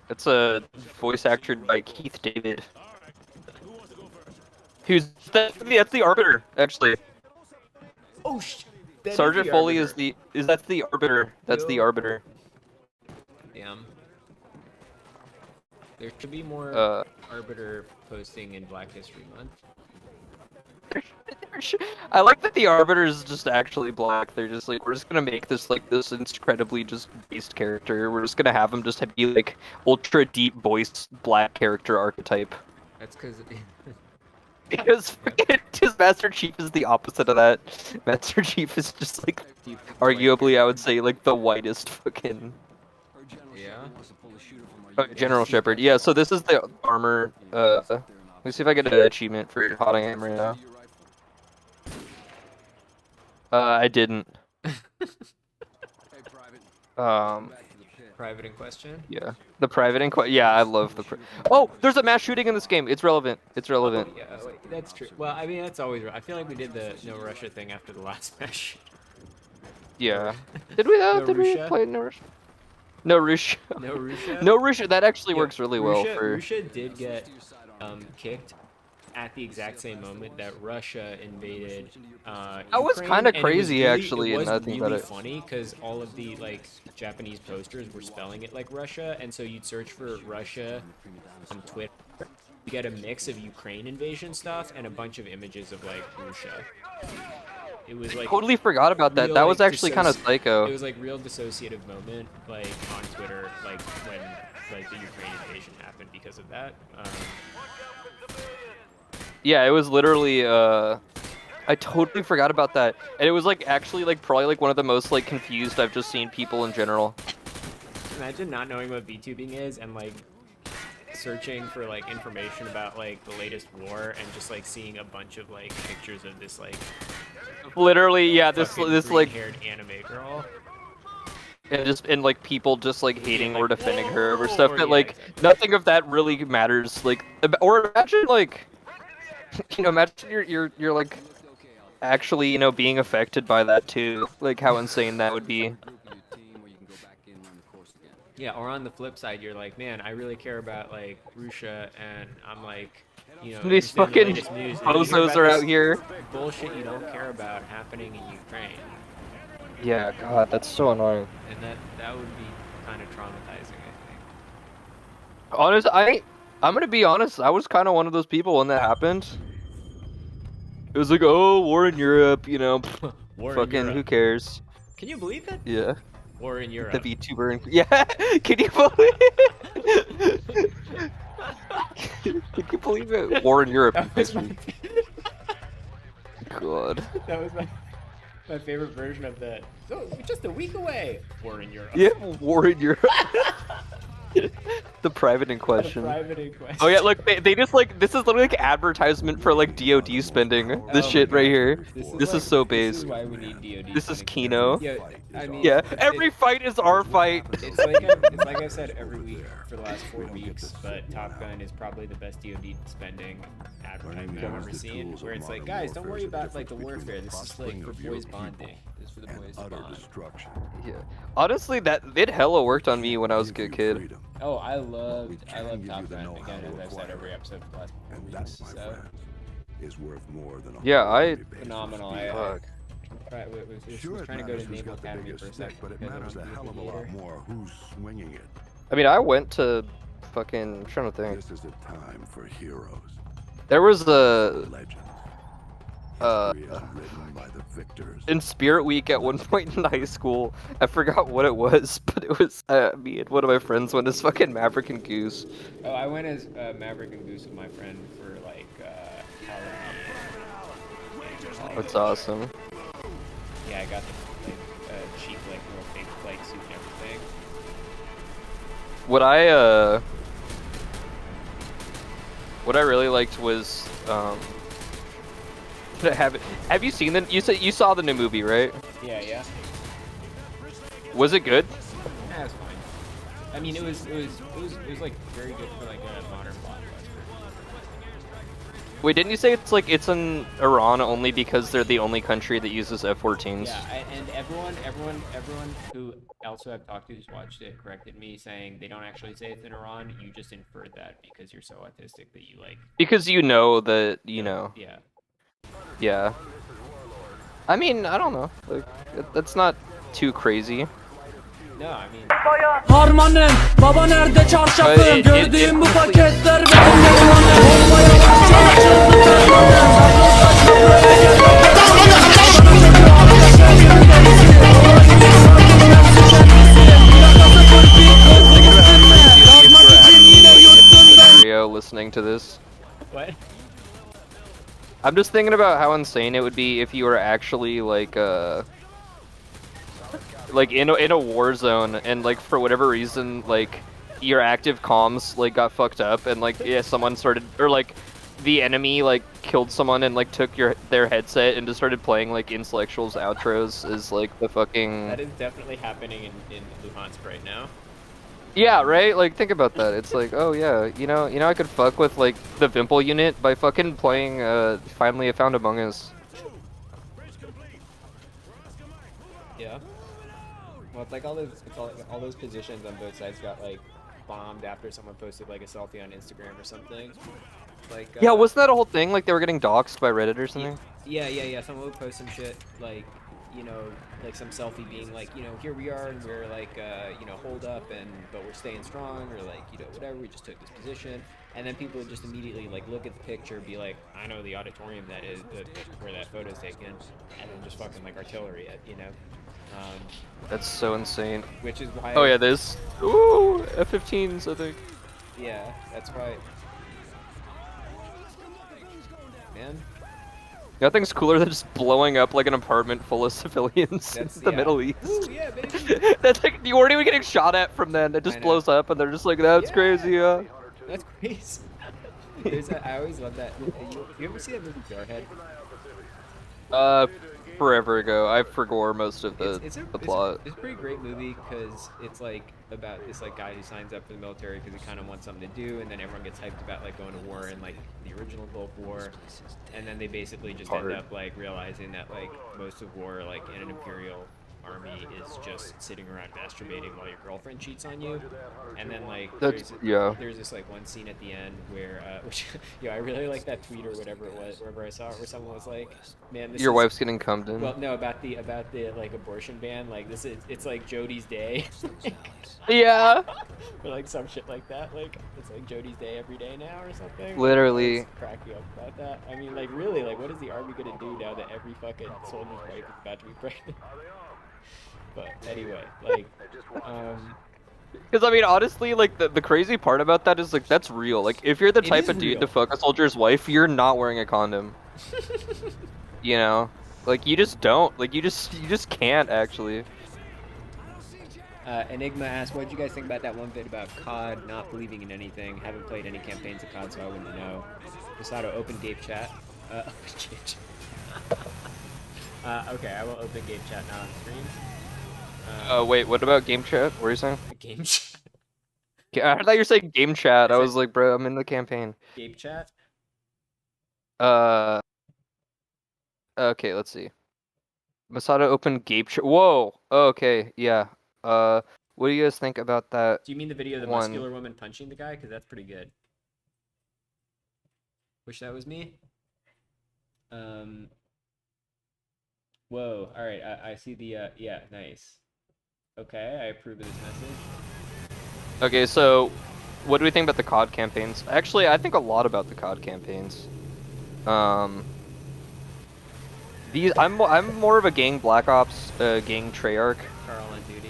It's a voice acted by Keith David. That's the Arbiter, actually. Oh Sergeant Foley is that's the Arbiter. That's the Arbiter. Damn. There should be more Arbiter posting in Black History Month. I like that the Arbiter is just actually black. They're just like, we're just gonna make this like this incredibly just based character. We're just gonna have him just be like ultra deep voiced black character archetype. That's because his Master Chief is the opposite of that. Master Chief is just like arguably, I would say, like the whitest fucking. Yeah. Oh, General Shepard. Yeah. So this is the armor. Let me see if I get an achievement for Hot I Am right now. I didn't. Private in question? Yeah. The private in question. Yeah, I love the. Oh, there's a mass shooting in this game. It's relevant. It's relevant. Oh, yeah, wait, that's true. Well, I mean, that's always. I feel like we did the No Russia thing after the last match. Yeah. Did we? No Did we Rushia? play No Russia? No Rushia. No Rushia? No Rushia. That actually Yeah, works really well for. Rushia did get kicked at the exact same moment that Russia invaded. That was Ukraine, kind of and it was crazy, really, actually. It was now that I think really about it. funny because all of the like Japanese posters were spelling it like Russia, and so you'd search for Russia on Twitter. You get a mix of Ukraine invasion stuff and a bunch of images of like Russia. It was like Totally forgot about that. real, That was like, actually kind of psycho. It was like real dissociative moment, like on Twitter, like when like the Ukraine invasion happened because of that. Yeah, it was literally. I totally forgot about that, and it was like actually like probably like one of the most like confused I've just seen people in general. Imagine not knowing what VTubing is and like searching for like information about like the latest war and just like seeing a bunch of like pictures of this like Literally, yeah, this like green-haired anime girl. and like people just like hating or defending her over stuff or, that yeah, like exactly. nothing of that really matters. Like, or imagine like, you know, imagine you're like actually, you know, being affected by that too. Like how insane that would be. Yeah, or on the flip side, you're like, man, I really care about like Russia, and I'm like, you know, These understand the fucking latest news, and then you hear bozos about are this out here. bullshit you don't care about happening in Ukraine, Yeah, God, that's so annoying. and that would be kind of traumatizing, I think. Honest, I'm gonna be honest. I was kind of one of those people when that happened. It was like, oh, war in Europe, you know, War in fucking Europe. who cares? Can you believe that? Yeah. War in Europe. The VTuber. Yeah. Can you believe it? Can you believe it? War in Europe. That was my, God. that was my favorite version of the. So just a week away. War in Europe. Yeah, war in Europe. The private in question. Private in question. Oh yeah, look, they just like this is literally like advertisement for like DoD spending. This Oh shit my right God. here. This like- is so This is base. why we need DoD. This is funding. Kino. Yeah, I mean, Yeah, every fight is our fight. It's like I've said every week for the last 4 weeks, but Top Gun is probably the best DoD spending advertisement I've ever seen. Where it's like, guys, don't worry about like the warfare. This is like for boys bonding. This is for the boys to bond. Yeah. Honestly, it hella worked on me when I was a good kid. Oh, I loved Top Gun again, as I've said every episode for the last 4 weeks. So is worth more than Yeah, phenomenal. I was trying to go to Naval Academy for a second, but it because I matters a wanted to hell be of a leader. lot more who's swinging it. I mean, I went to fucking. I'm trying to think. This is a time for heroes. There was a. Legends. History is written by the victors. In Spirit Week at one point in high school, I forgot what it was, but it was me and one of my friends went as fucking Maverick and Goose. Oh, I went as Maverick and Goose with my friend for like Halloween. That's awesome. Yeah, I got the cheap like real fake flight suit and everything. What I What I really liked was have you seen the you saw the new movie, right? Yeah. Was it good? Yeah, it was fine. I mean, it was like very good for like a modern blockbuster. Wait, didn't you say it's in Iran only because they're the only country that uses F-14s? Yeah, and everyone who else who I've talked to who's watched it corrected me, saying they don't actually say it's in Iran. You just inferred that because you're so autistic that you like. Because you know that know. Yeah. Yeah. I mean, I don't know. Like, that's not too crazy. No, I mean. Harmanım, baba nerede çarşafım? Gördüğüm bu paketler listening to this. What? I'm just thinking about how insane it would be if you were actually like in a war zone and like for whatever reason like your active comms like got fucked up and like someone started or like the enemy like killed someone and like took their headset and just started playing like Intellectual's outros is like the fucking. That is definitely happening in Luhansk right now. Yeah, right? Like, think about that. It's like, oh yeah, you know, I could fuck with like the Vimple unit by fucking playing Finally I Found Among Us. Yeah. Well, it's like all those positions on both sides got like bombed after someone posted like a selfie on Instagram or something. Like. Yeah, wasn't that a whole thing? Like they were getting doxxed by Reddit or something? Yeah. Someone would post some shit like, you know, like some selfie being like, you know, here we are and we're like, you know, hold up but we're staying strong or like, you know, whatever, we just took this position. And then people would just immediately like look at the picture, be like, I know the auditorium that is where that photo's taken, and then just fucking like artillery it, you know. That's so insane. Which is why. Oh yeah, there's F-15s, I think. Yeah, that's why. Man. Nothing's cooler than just blowing up like an apartment full of civilians in the Middle East. Ooh, yeah, baby. That's like you weren't even getting shot at from then. It just blows up, and they're just like, "That's crazy." Yeah. That's crazy. I always love that. You ever see that movie Jarhead? Forever ago. I forgot most of the plot. It's a pretty great movie because it's like about this like guy who signs up for the military because he kind of wants something to do, and then everyone gets hyped about like going to war in like the original Gulf War, and then they basically just end up like realizing that like most of war like in an imperial army is just sitting around masturbating while your girlfriend cheats on you, and then like there's this like one scene at the end where which I really like that tweet or whatever it was, wherever I saw it, where someone was like, man, your wife's getting cummed in. Well, no, about the like abortion ban, like it's like Jodie's day. Yeah. Or like some shit like that, like it's like Jodie's day every day now or something. Literally. Crack me up about that. I mean, like really, like what is the army gonna do now that every fucking soldier's wife is about to be pregnant? But anyway, like, because I mean, honestly, like the crazy part about that is like that's real. Like if you're the type of dude to fuck a soldier's wife, you're not wearing a condom. You know, like you just don't. Like you just can't actually. Enigma asked, what did you guys think about that one bit about COD not believing in anything? Haven't played any campaigns of COD, so I wouldn't know. Masato, open game chat. Okay, I will open game chat now on stream. Wait, what about game chat? What are you saying? Game chat. I thought you were saying game chat. I was like, bro, I'm in the campaign. Game chat? Okay, let's see. Masato opened game chat. Whoa! Okay, yeah. What do you guys think about that? Do you mean the video of the muscular woman punching the guy? Because that's pretty good. Wish that was me. Whoa, alright, I see the, yeah, nice. Okay, I approve of this message. Okay, so, what do we think about the COD campaigns? Actually, I think a lot about the COD campaigns. I'm more of a gang Black Ops, gang Treyarch Carl on duty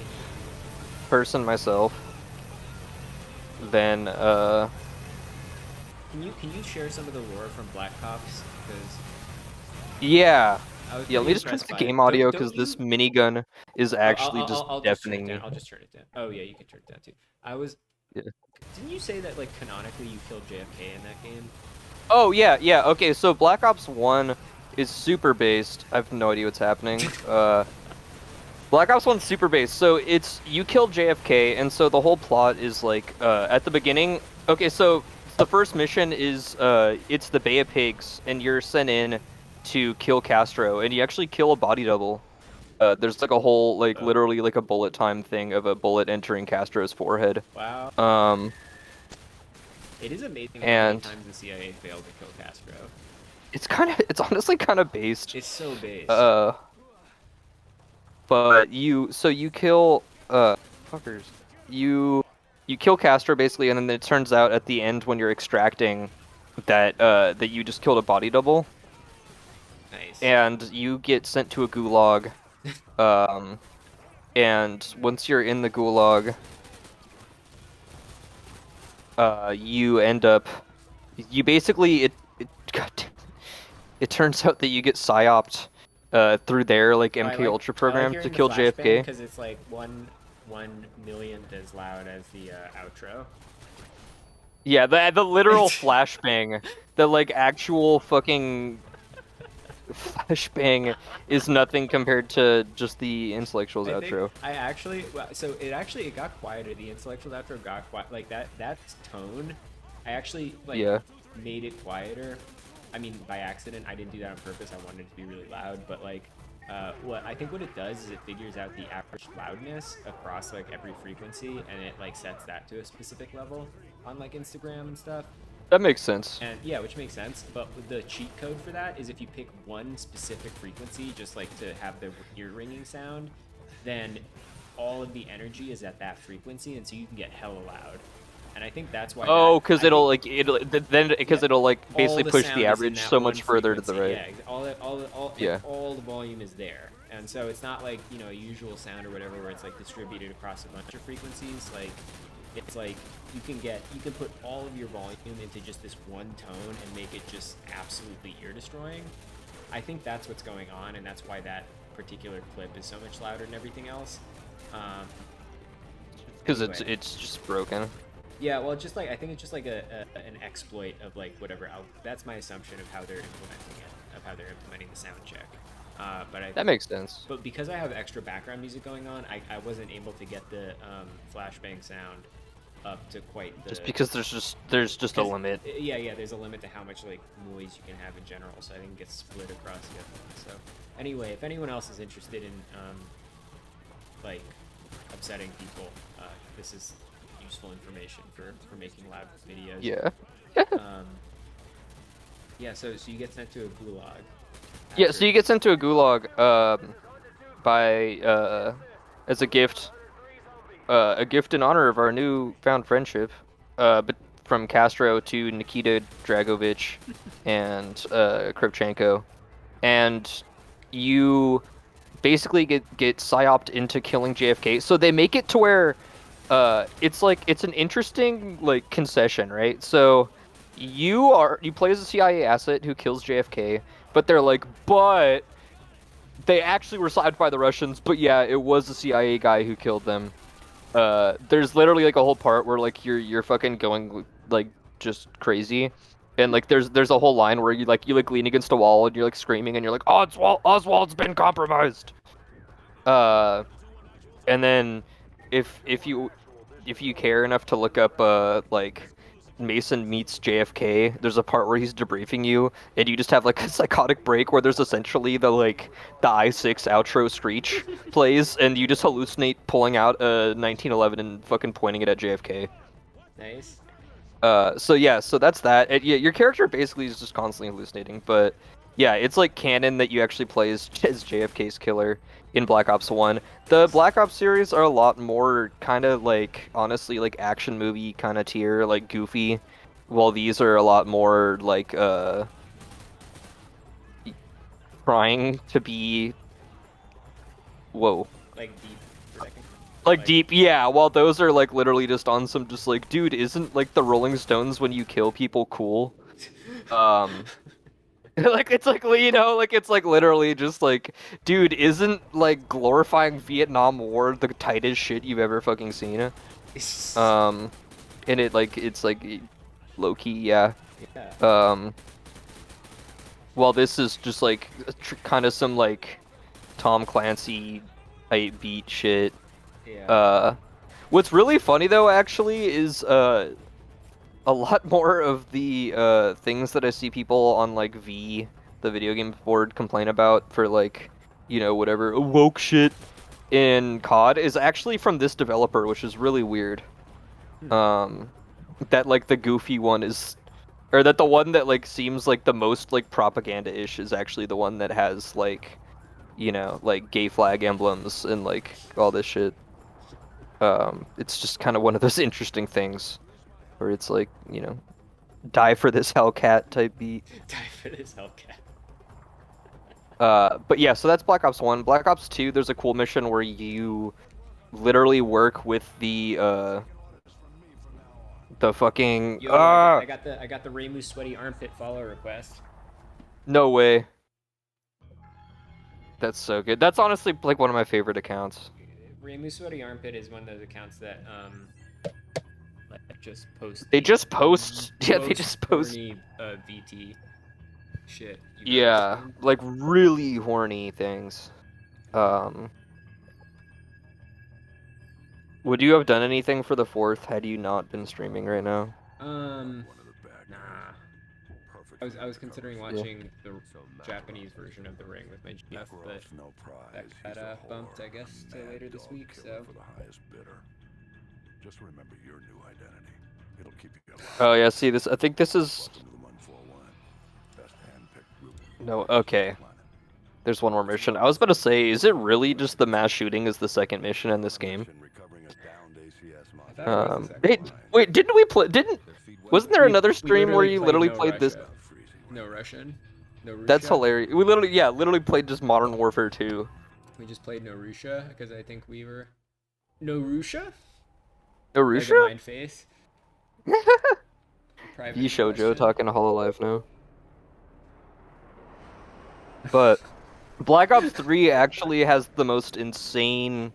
person myself than, Can you share some of the lore from Black Ops? Because... Yeah. Yeah, let me just turn the game audio because this minigun is actually just deafening me. I'll just turn it down. Oh yeah, you can turn it down too. Didn't you say that like canonically you killed JFK in that game? Oh yeah, yeah. Okay, so Black Ops 1 is super based. I have no idea what's happening. Black Ops 1's super based. So it's you kill JFK, and so the whole plot is like at the beginning. Okay, so the first mission is it's the Bay of Pigs, and you're sent in to kill Castro, and you actually kill a body double. There's like a whole like literally like a bullet time thing of a bullet entering Castro's forehead. Wow. It is amazing how many times the CIA failed to kill Castro. It's honestly kind of based. It's so based. But you kill fuckers. You kill Castro basically, and then it turns out at the end when you're extracting that that you just killed a body double. Nice. And you get sent to a gulag. And once you're in the gulag, you end up, you basically it turns out that you get psyoped through their like MK Ultra program to kill JFK. Because it's like one millionth as loud as the outro. Yeah, the literal flashbang, the like actual fucking flashbang is nothing compared to just the intellectuals outro. It got quieter. The intellectuals outro got quiet. Like that tone, I actually made it quieter. I mean, by accident. I didn't do that on purpose. I wanted it to be really loud, but like, what it does is it figures out the average loudness across like every frequency, and it like sets that to a specific level on like Instagram and stuff. That makes sense. And yeah, which makes sense. But the cheat code for that is if you pick one specific frequency, just like to have the ear ringing sound, then all of the energy is at that frequency, and so you can get hella loud. And I think that's why. Oh, because it'll basically push the average so much further to the right. Yeah, all the volume is there, and so it's not like a usual sound or whatever where it's like distributed across a bunch of frequencies. Like it's like you can put all of your volume into just this one tone and make it just absolutely ear destroying. I think that's what's going on, and that's why that particular clip is so much louder than everything else. Because it's just broken. Yeah, well, just like I think it's just like an exploit of like whatever. That's my assumption of how they're implementing it, of how they're implementing the sound check. That makes sense. But because I have extra background music going on, I wasn't able to get the flashbang sound up to quite the. Just because there's just a limit. Yeah, there's a limit to how much like noise you can have in general, so I think it gets split across the other one. So anyway, if anyone else is interested in like upsetting people, this is useful information for making loud videos. Yeah. Yeah, so you get sent to a gulag. Yeah, so you get sent to a gulag by as a gift in honor of our newfound friendship, but from Castro to Nikita Dragovich and Kravchenko, and you basically get psyoped into killing JFK. So they make it to where it's an interesting like concession, right? So you play as a CIA asset who kills JFK, but they're like, but they actually were signed by the Russians, but yeah, it was the CIA guy who killed them. There's literally like a whole part where like you're fucking going like just crazy, and like there's a whole line where you lean against a wall and you're like screaming and you're like, Oswald's been compromised. And then if you care enough to look up like Mason meets JFK, there's a part where he's debriefing you, and you just have like a psychotic break where there's essentially the I-6 outro screech plays, and you just hallucinate pulling out a 1911 and fucking pointing it at JFK. Nice. So that's that. Yeah, your character basically is just constantly hallucinating, but yeah, it's like canon that you actually play as JFK's killer in Black Ops 1. The Black Ops series are a lot more kind of like, honestly, like action movie kind of tier, like goofy, while these are a lot more like trying to be like deep for a second. Like deep, yeah, while those are like literally just on some just like, dude, isn't like the Rolling Stones when you kill people cool? Like it's like, it's like literally just like, dude, isn't like glorifying Vietnam War the tightest shit you've ever fucking seen? and it's like low key, yeah. Yeah. While this is just like kind of some like Tom Clancy type beat shit. Yeah. What's really funny though, actually, is a lot more of the things that I see people on like the video game board complain about for like, you know, whatever woke shit in COD is actually from this developer, which is really weird. That like the goofy one is, or that the one that like seems like the most like propaganda-ish is actually the one that has like, you know, like gay flag emblems and like all this shit. It's just kind of one of those interesting things where it's like, you know, die for this Hellcat type beat. Die for this Hellcat. But yeah, so that's Black Ops 1. Black Ops 2, there's a cool mission where you literally work with the fucking Yo, I got the Remu sweaty armpit follow request. No way. That's so good. That's honestly like one of my favorite accounts. Remu sweaty armpit is one of those accounts that like just post. They just post. Yeah, they just post. Horny, VT shit. Yeah, like really horny things. Would you have done anything for the 4th had you not been streaming right now? Nah. I was considering watching the Japanese version of The Ring with my GF, but that got bumped, I guess, to later this week. So. Just remember your new identity. It'll keep you alive. Oh yeah, see this. I think this is. No, okay. There's one more mission. I was about to say, is it really just the mass shooting is the second mission in this game? Wait, didn't we play? Wasn't there another stream where you literally played this? No Russian. No Rushia? That's hilarious. We literally played just Modern Warfare 2. We just played No Rushia because I think we were. No Rushia? No Rushia? Mind face. vshojo talking to Hololive now. But Black Ops 3 actually has the most insane,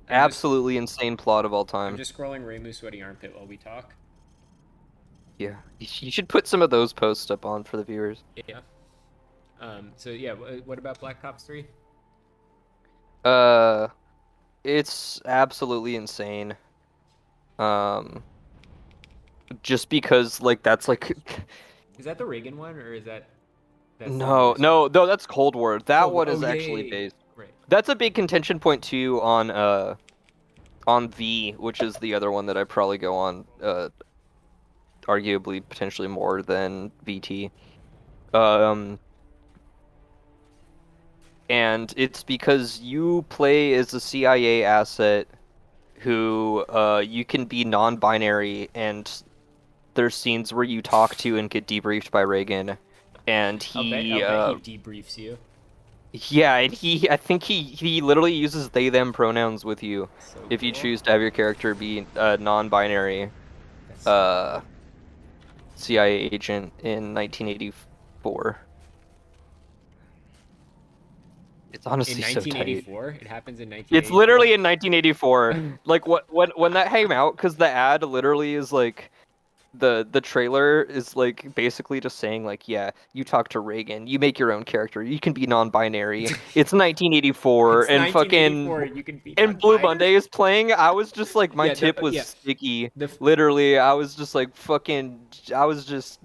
absolutely insane plot of all time. I'm just scrolling Remu sweaty armpit while we talk. Yeah, you should put some of those posts up on for the viewers. Yeah. So yeah, what about Black Ops 3? It's absolutely insane. Just because like that's like. Is that the Reagan one or is that? No, that's Cold War. That one is actually based. Right. That's a big contention point too on V, which is the other one that I probably go on arguably potentially more than VT. And it's because you play as a CIA asset who you can be non-binary, and there's scenes where you talk to and get debriefed by Reagan. And he I'll bet he debriefs you. Yeah, and I think he literally uses they them pronouns with you if you choose to have your character be a non-binary CIA agent in 1984. It's honestly in 1984? So tight. It happens in 1984. It's literally in 1984. Like when that came out, because the ad literally is like. The trailer is like basically just saying like, yeah, you talk to Reagan, you make your own character, you can be non-binary. It's 1984 it's and 1984, you can be and Blue Monday is playing. I was just like my tip was sticky. Literally, I was just like I was just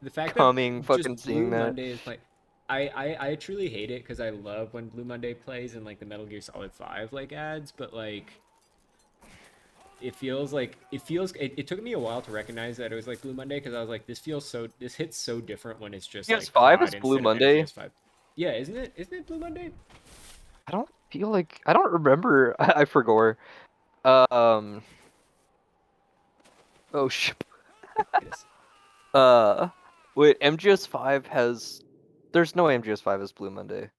the fact coming that fucking just seeing Blue that. Monday is like, I truly hate it because I love when Blue Monday plays in like the Metal Gear Solid 5 like ads, but like. It took me a while to recognize that it was like Blue Monday because I was like, this hits so different when it's just PS5 like is Blue Monday. PS5. Yeah, isn't it Blue Monday? I don't remember. I forgot. Oh shit. Wait, MGS5 has. There's no MGS5 as Blue Monday.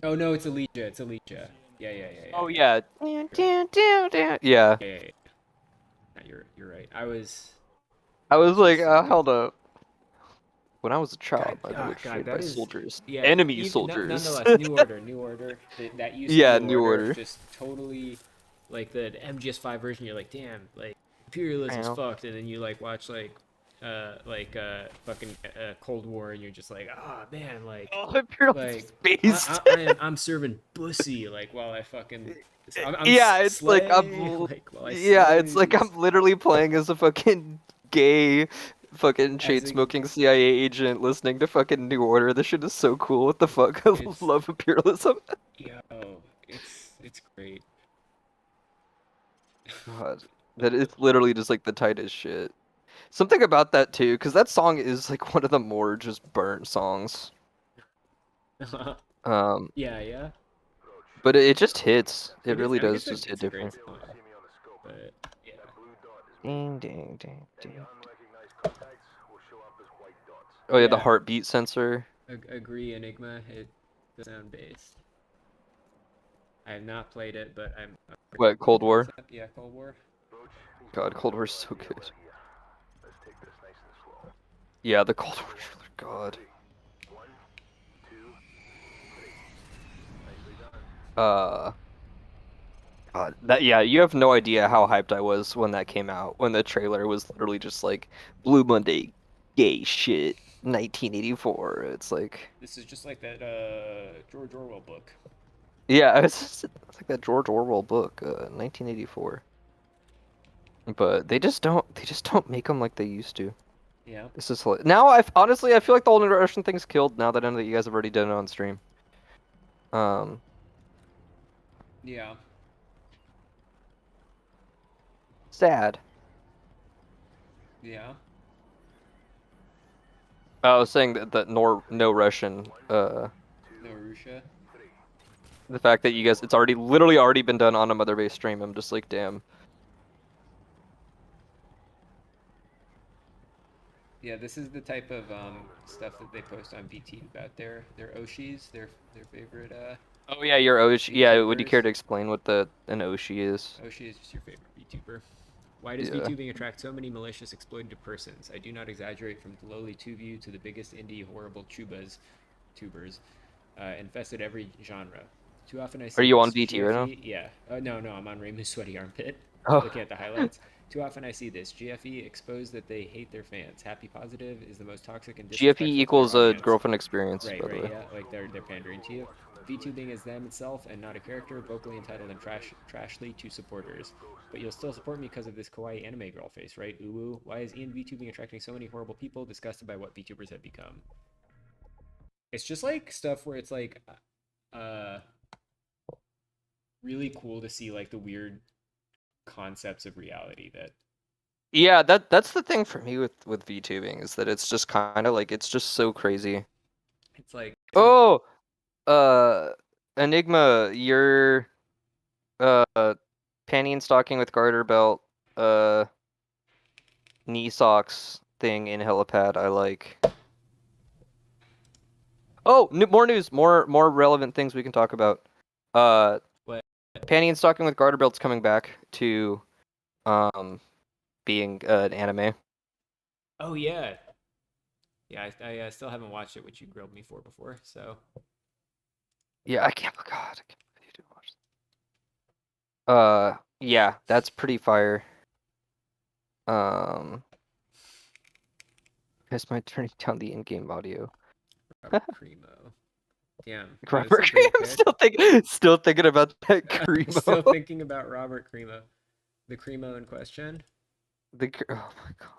Oh no, it's Elysia. Yeah. Oh yeah. Yeah. Yeah. You're right. I was like, hold up. When I was a child, I was trained by soldiers. Yeah, enemy soldiers. Nonetheless, New Order. That used to be New Order. Just totally, like the MGS5 version. You're like, damn, like imperialism's Ow. fucked, and then you like watch fucking Cold War, and you're just like, oh man, like, imperialism's based. I'm serving bussy, like while I fucking I'm yeah, it's like it's like I'm literally playing as a fucking gay fucking chain smoking CIA agent listening to fucking New Order. This shit is so cool. What the fuck? I love imperialism. Yo, it's great. God, that is literally just like the tightest shit. Something about that too, because that song is like one of the more just burnt songs. Yeah. But it just hits. It really I mean, does just hit different. But yeah. Ding ding ding ding. Oh yeah, the heartbeat sensor. Agree, Enigma. It does sound based. I have not played it, but I'm. What, Cold War? Yeah, Cold War. God, Cold War's so good. Yeah, the Cold War trailer, God. God, you have no idea how hyped I was when that came out. When the trailer was literally just like Blue Monday, gay shit, 1984. It's like this is just like that George Orwell book. Yeah, it's like that George Orwell book, 1984. But they just don't make them like they used to. Yeah. This is now. I feel like the whole Russian thing's killed now that I know that you guys have already done it on stream. Yeah. Sad. Yeah. I was saying that no Russian. No Rushia. The fact that you guys, it's literally already been done on a Mother Base stream. I'm just like, damn. Yeah, this is the type of stuff that they post on BT about their Oshis, their favorite. Oh yeah, your Oshi. Yeah, would you YouTubers. care to explain what an Oshi is? Oshi is just your favorite VTuber. Why does VTubing attract so many malicious, exploitative persons? I do not exaggerate, from the lowly TubeU to the biggest indie horrible tubers, infested every genre. Too often I see. Are you on this VT right now? Yeah. No, I'm on Raymond's Sweaty Armpit. Oh. Looking at the highlights. Too often I see this. GFE exposed that they hate their fans. Happy Positive is the most toxic and disrespectful. GFE equals a girlfriend experience, Right, by the way. yeah. Like they're pandering to you. VTubing is them itself and not a character, vocally entitled and trashly to supporters. But you'll still support me because of this kawaii anime girl face, right? Uwu. Why is Ian VTubing attracting so many horrible people disgusted by what VTubers have become? It's just like stuff where it's like really cool to see like the weird concepts of reality that. Yeah, that's the thing for me with VTubing, is that it's just kind of like, it's just so crazy. It's like, Enigma, your panty and stocking with garter belt, knee socks thing in helipad, I like. Oh, more news, more relevant things we can talk about. What? Panty and stocking with garter belt's coming back to being an anime. Oh yeah. Yeah, I still haven't watched it, which you grilled me for before, so. Yeah, I can't believe you didn't watch that. Yeah, that's pretty fire. Guess my turning down the in-game audio. Robert Cremo. Damn. Robert Cremo. Still thinking about that Cremo. Still thinking about Robert Cremo. The Cremo in question. Oh my god.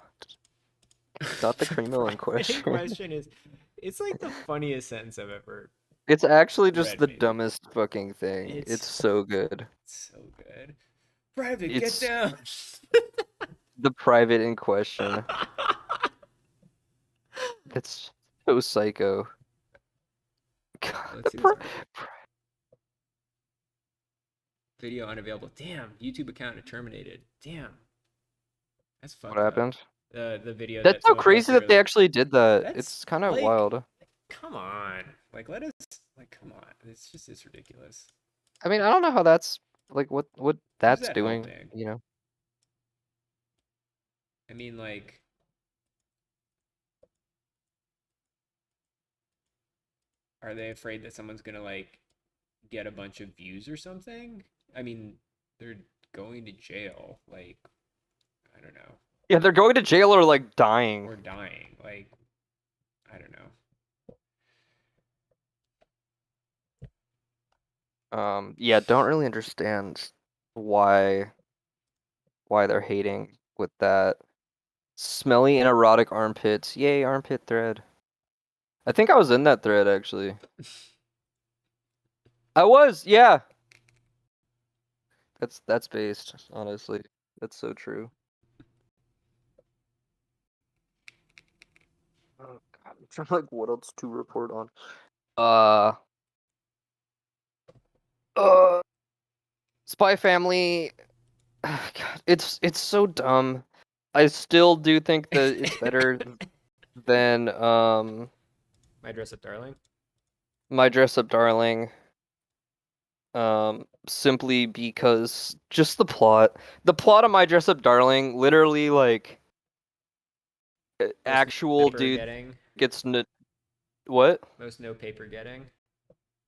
Not the Cremo in question. In question is, it's like the funniest sentence I've ever. It's actually just the dumbest fucking thing. It's so good. It's so good. Private, get down. The private in question. That's so psycho. God, video unavailable. Damn, YouTube account terminated. Damn. That's fucked What happened? The video. That's so crazy that they actually did that. It's kind of wild. Come on. Like, let us. Like, come on. It's ridiculous. I mean, I don't know how that's like what that's doing. Helping? You know. I mean, like. Are they afraid that someone's gonna like get a bunch of views or something? I mean, they're going to jail. Like, I don't know. Yeah, they're going to jail or like dying. Or dying. Like, I don't know. Yeah, don't really understand why they're hating with that. Smelly and erotic armpits. Yay, armpit thread. I think I was in that thread actually. I was, yeah. That's based, honestly. That's so true. Oh god, I'm trying to like what else to report on. Spy Family. God, it's so dumb. I still do think that it's better than My Dress Up Darling. My Dress Up Darling. Simply because just the plot. The plot of My Dress Up Darling, literally like actual dude gets what? Most no paper getting.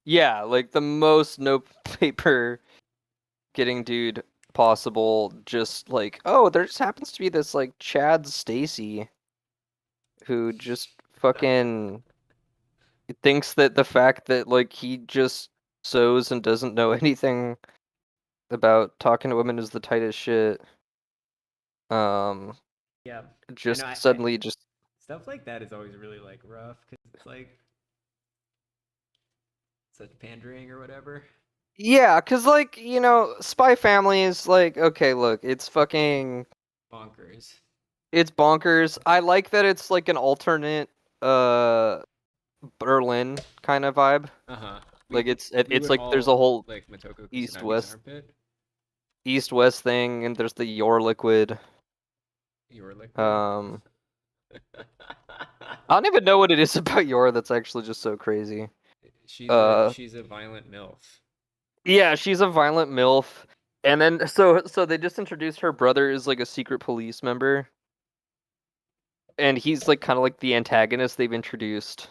Yeah, like the most no paper getting dude possible. Just like, oh, there just happens to be this like Chad Stacy who just fucking thinks that the fact that like he just sews and doesn't know anything about talking to women is the tightest shit. Yeah. Just suddenly just stuff like that is always really like rough because it's like such pandering or whatever. Yeah, cause like, you know, Spy Family is like, okay, look, it's fucking bonkers. It's bonkers. I like that it's like an alternate Berlin kind of vibe. Like it's like there's a whole like Motoko east-west thing, and there's the Your Liquid. Your Liquid. I don't even know what it is about Your that's actually just so crazy. She's a violent MILF. Yeah, she's a violent MILF. And then so they just introduced her brother as like a secret police member. And he's like kind of like the antagonist they've introduced.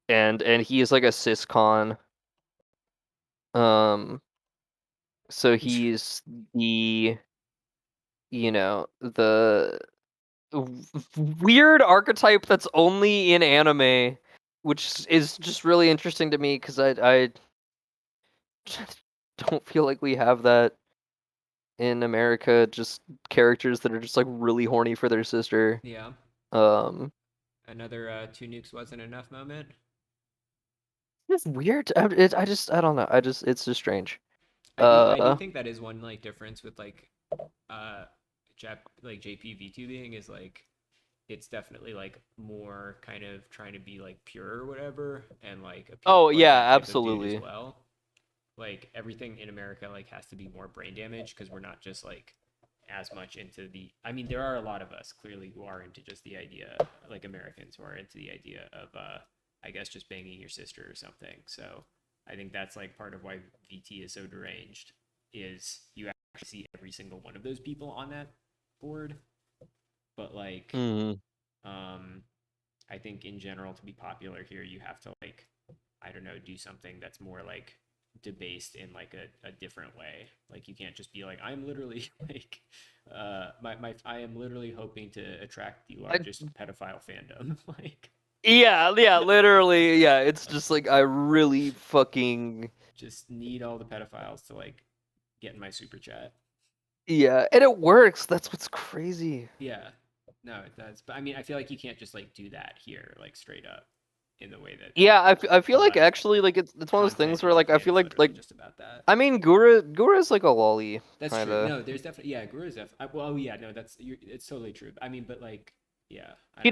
And he is like a siscon. So he's the, you know, the weird archetype that's only in anime, which is just really interesting to me because I don't feel like we have that in America. Just characters that are just like really horny for their sister. Yeah. Another Two Nukes wasn't enough moment. It's weird. I don't know. It's just strange. I do think that is one like difference with like JP VTubing is like it's definitely like more kind of trying to be like pure or whatever and like oh yeah, absolutely as well. Like everything in America like has to be more brain damage because we're not just like as much into the I mean there are a lot of us clearly who are into just the idea like Americans who are into the idea of I guess just banging your sister or something. So I think that's like part of why VT is so deranged is you actually see every single one of those people on that board. But like I think in general to be popular here you have to like I don't know do something that's more like debased in like a different way. Like you can't just be like I'm literally like I am literally hoping to attract the largest pedophile fandom. Like yeah, literally, yeah. It's just like I really fucking just need all the pedophiles to like get in my super chat. Yeah, and it works. That's what's crazy. Yeah, no, it does. But I mean, I feel like you can't just like do that here, like straight up, in the way that. Yeah, I feel like actually like it's one of those things where like I feel like just about that. I mean, Gura's like a lolly. That's true. No, there's definitely Gura's well, yeah, no, it's totally true. I mean, but like. Yeah. She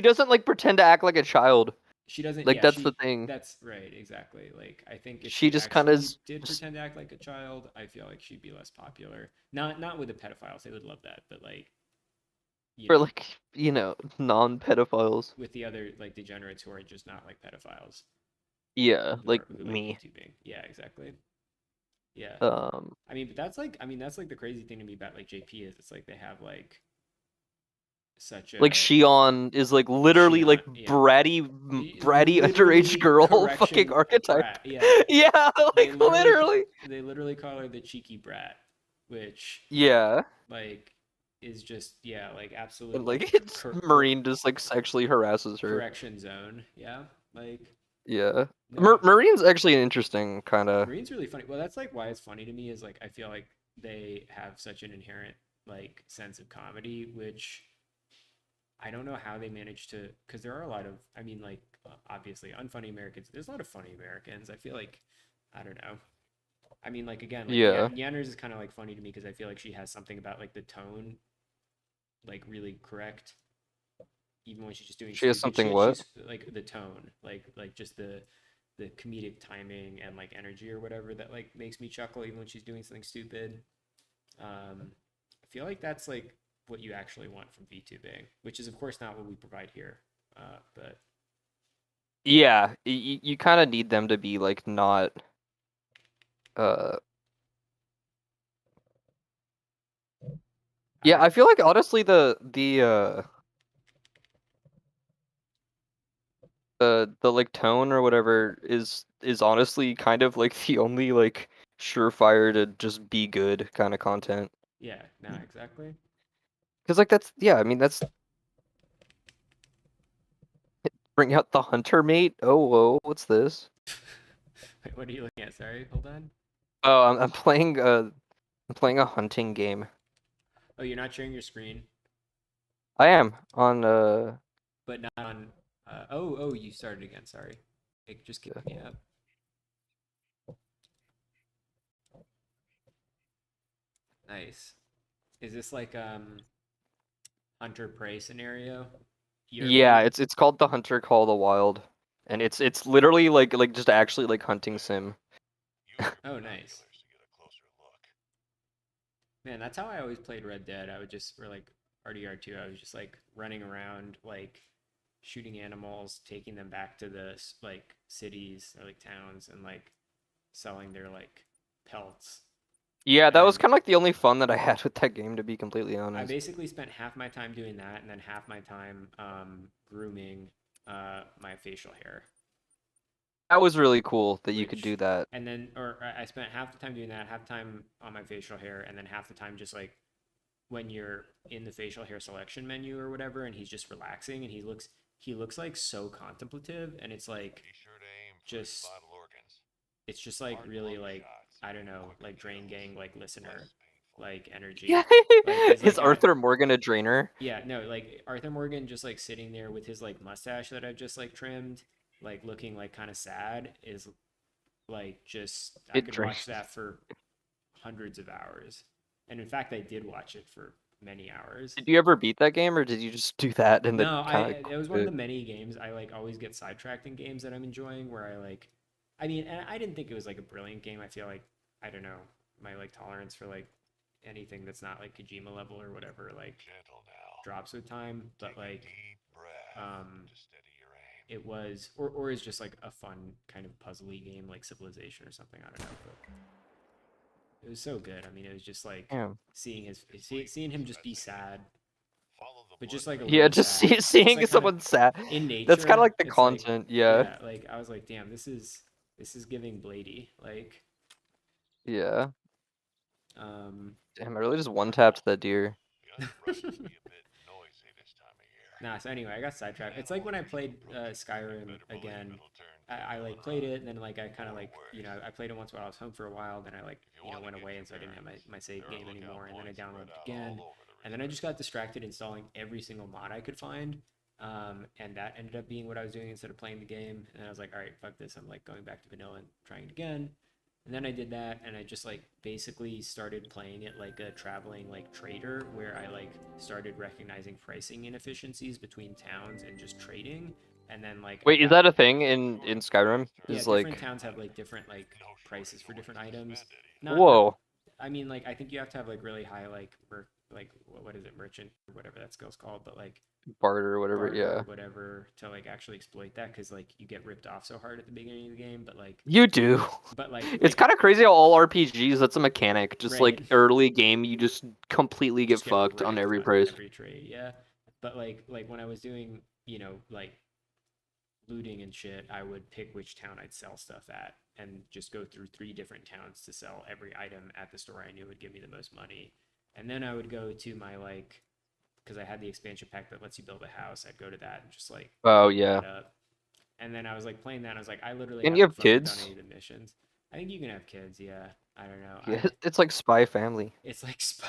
doesn't like pretend to act like a child. She doesn't like that's the thing. That's right, exactly. Like I think if she just kind of did pretend to act like a child, I feel like she'd be less popular. Not with the pedophiles, they would love that, but like for like, you know, non-pedophiles. With the other like degenerates who are just not like pedophiles. Yeah, like me. Yeah, exactly. Yeah. I mean, but that's like the crazy thing to me about like JP is it's like they have like such a like Shion is like literally like bratty underage girl fucking archetype. Brat, yeah. Yeah, like literally. They literally call her the cheeky brat, which yeah, like is just like And absolutely like it's Marine just like sexually harasses her. correction zone. Yeah, like Yeah. no. Marine's actually an interesting kind of. Marine's really funny. Well, that's like why it's funny to me is like I feel like they have such an inherent like sense of comedy, which I don't know how they manage to, because there are a lot of, I mean, like obviously unfunny Americans. There's a lot of funny Americans. I feel like, I don't know. I mean, like again, like Yeah. Yanners is kind of like funny to me because I feel like she has something about like the tone, like really correct, even when she's just doing She has stupid something shit. what? She's like the tone, like just the comedic timing and like energy or whatever that like makes me chuckle even when she's doing something stupid. I feel like that's like what you actually want from VTubing, which is of course not what we provide here. But Yeah, you kind of need them to be like not. Yeah, I feel like honestly the like tone or whatever is honestly kind of like the only like surefire to just be good kind of content. yeah, no, exactly. Because like that's I mean that's bring out the hunter mate. Oh whoa, what's this? Wait, what are you looking at? Sorry, hold on. Oh, I'm playing a hunting game. Oh, you're not sharing your screen, I am on but not on. Oh, you started again. Sorry, it just kicked me out. Nice. Is this like hunter prey scenario? Yeah, it's called the Hunter Call of the Wild, and it's literally like just actually like hunting sim. Oh, nice. Man, that's how I always played Red Dead. I would just, or like RDR2, I was just like running around, like shooting animals, taking them back to the like cities or like towns and like selling their like pelts. Yeah, that was kind of like the only fun that I had with that game, to be completely I honest. basically spent half my time doing that and then half my time grooming my facial hair. That was really cool that you could do that. And then, or I spent half the time doing that, half the time on my facial hair, and then half the time just like when you're in the facial hair selection menu or whatever, and he's just relaxing, and he looks like so contemplative, and it's like just it's just like really like I don't know, like Drain Gang like listener like energy. Yeah, like, is Arthur Morgan a drainer? Yeah, no, like Arthur Morgan just like sitting there with his like mustache that I've just like trimmed, like looking like kind of sad is like just I could watch that for hundreds of hours. And in fact, I did watch it for many hours. Did you ever beat that game, or did you just do that and then No, kind of it was one of the many games I like always get sidetracked in games that I'm enjoying where I like I mean, and I didn't think it was like a brilliant game. I feel like I don't know, my like tolerance for like anything that's not like Kojima level or whatever like drops with time, but like it was or is just like a fun kind of puzzly game like Civilization or something, I don't know. But it was so good. I mean, it was just like seeing him just be sad, but just like just sad. seeing like someone sad in nature. That's kind of like the it's content, like, yeah. Like I was like, damn, this is giving Blady. Like, yeah. Damn, I really just one-tapped that deer. Nah, so anyway, I got sidetracked. It's like when I played Skyrim again. I like played it, and then like I kind of like I played it once while I was home for a while. Then I like went away, and so I didn't have my save game anymore. And then I downloaded it again, and then I just got distracted installing every single mod I could find. And that ended up being what I was doing instead of playing the game. And I was like, all right, fuck this. I'm like going back to vanilla and trying it again. And then I did that, and I just like basically started playing it like a traveling like trader, where I like started recognizing pricing inefficiencies between towns and just trading. And then like wait, is that a thing in Skyrim? Yeah, is different like towns have like different like prices for different items. Whoa. I mean, like I think you have to have like really high like what is it, merchant or whatever that skill's called, but like barter or whatever, yeah. Whatever to like actually exploit that, because like you get ripped off so hard at the beginning of the game, but like you do. But like it's kind of crazy how all RPGs that's a mechanic. Just right. like early game, you just completely get fucked on every price. Every trade, yeah. But like when I was doing like looting and shit, I would pick which town I'd sell stuff at and just go through 3 different towns to sell every item at the store I knew would give me the most money. And then I would go to my like, because I had the expansion pack that lets you build a house. I'd go to that and just like Oh build yeah. that up. And then I was like playing that. And I was like, I literally Can you haven't have fucking done kids? any of the missions. I think you can have kids. Yeah, I don't know. Yeah, it's like Spy Family. It's like Spy.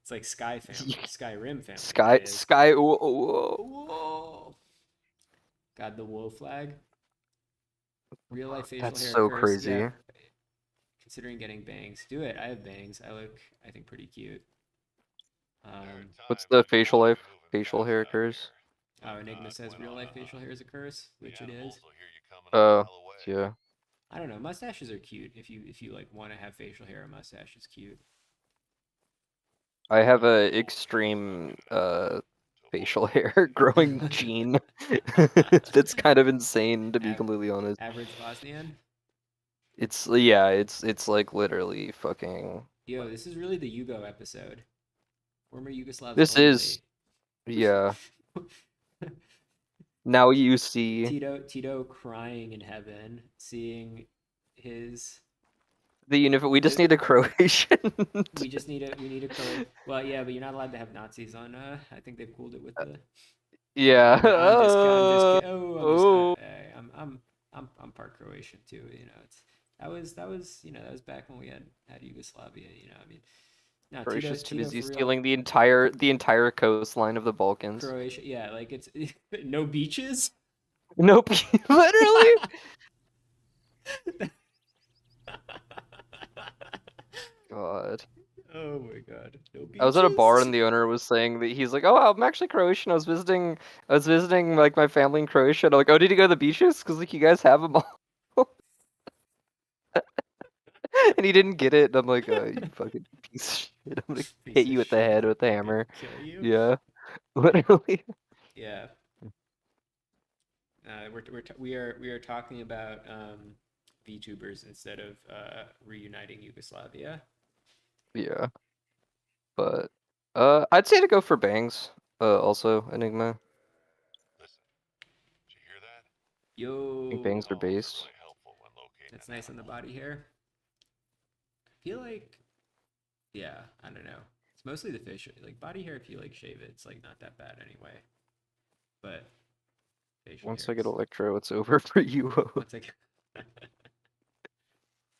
It's like Sky Family, Skyrim Family. Sky. Whoa. God, the woe flag. Real life facial That's hair so curse. crazy. Yeah. Considering getting bangs, do it. I have bangs. I think, pretty cute. What's the facial hair curse? Oh, Enigma says real life facial hair is a curse, which it is. Yeah. I don't know. Mustaches are cute. If you like want to have facial hair, a mustache is cute. I have a extreme facial hair growing gene. That's kind of insane, to be completely honest. Average Bosnian. It's like literally fucking. Yo, this is really the Yugo episode. Former Yugoslavs This only. is, yeah. Now you see Tito crying in heaven, seeing his. we just need a Croatian. we need a Croatian. Well, yeah, but you're not allowed to have Nazis on. I think they've cooled it with the. Yeah. I'm just kidding. Oh, I'm part Croatian too. You know, that was that was back when we had Yugoslavia. You know, I mean. No, Croatia's too busy for real. stealing the entire coastline of the Balkans. Croatia, yeah, like it's no beaches. Nope, literally. God. Oh my God. No beaches. I was at a bar and the owner was saying that he's like, "Oh, I'm actually Croatian. I was visiting like my family in Croatia." And I'm like, "Oh, did you go to the beaches? Because like you guys have them all." And he didn't get it. And I'm like, "Oh, you fucking piece of shit! I'm gonna hit you with the head with the hammer." Kill you. Yeah, literally. Yeah. We are talking about VTubers instead of reuniting Yugoslavia. Yeah. But I'd say to go for bangs. Also, Enigma. Yo. I think bangs are based. That's nice on the body hair. I feel like, yeah, I don't know. It's mostly the facial, like body hair. If you like shave it, it's like not that bad anyway. But facial Once hair I get is- Electro, it's over for you.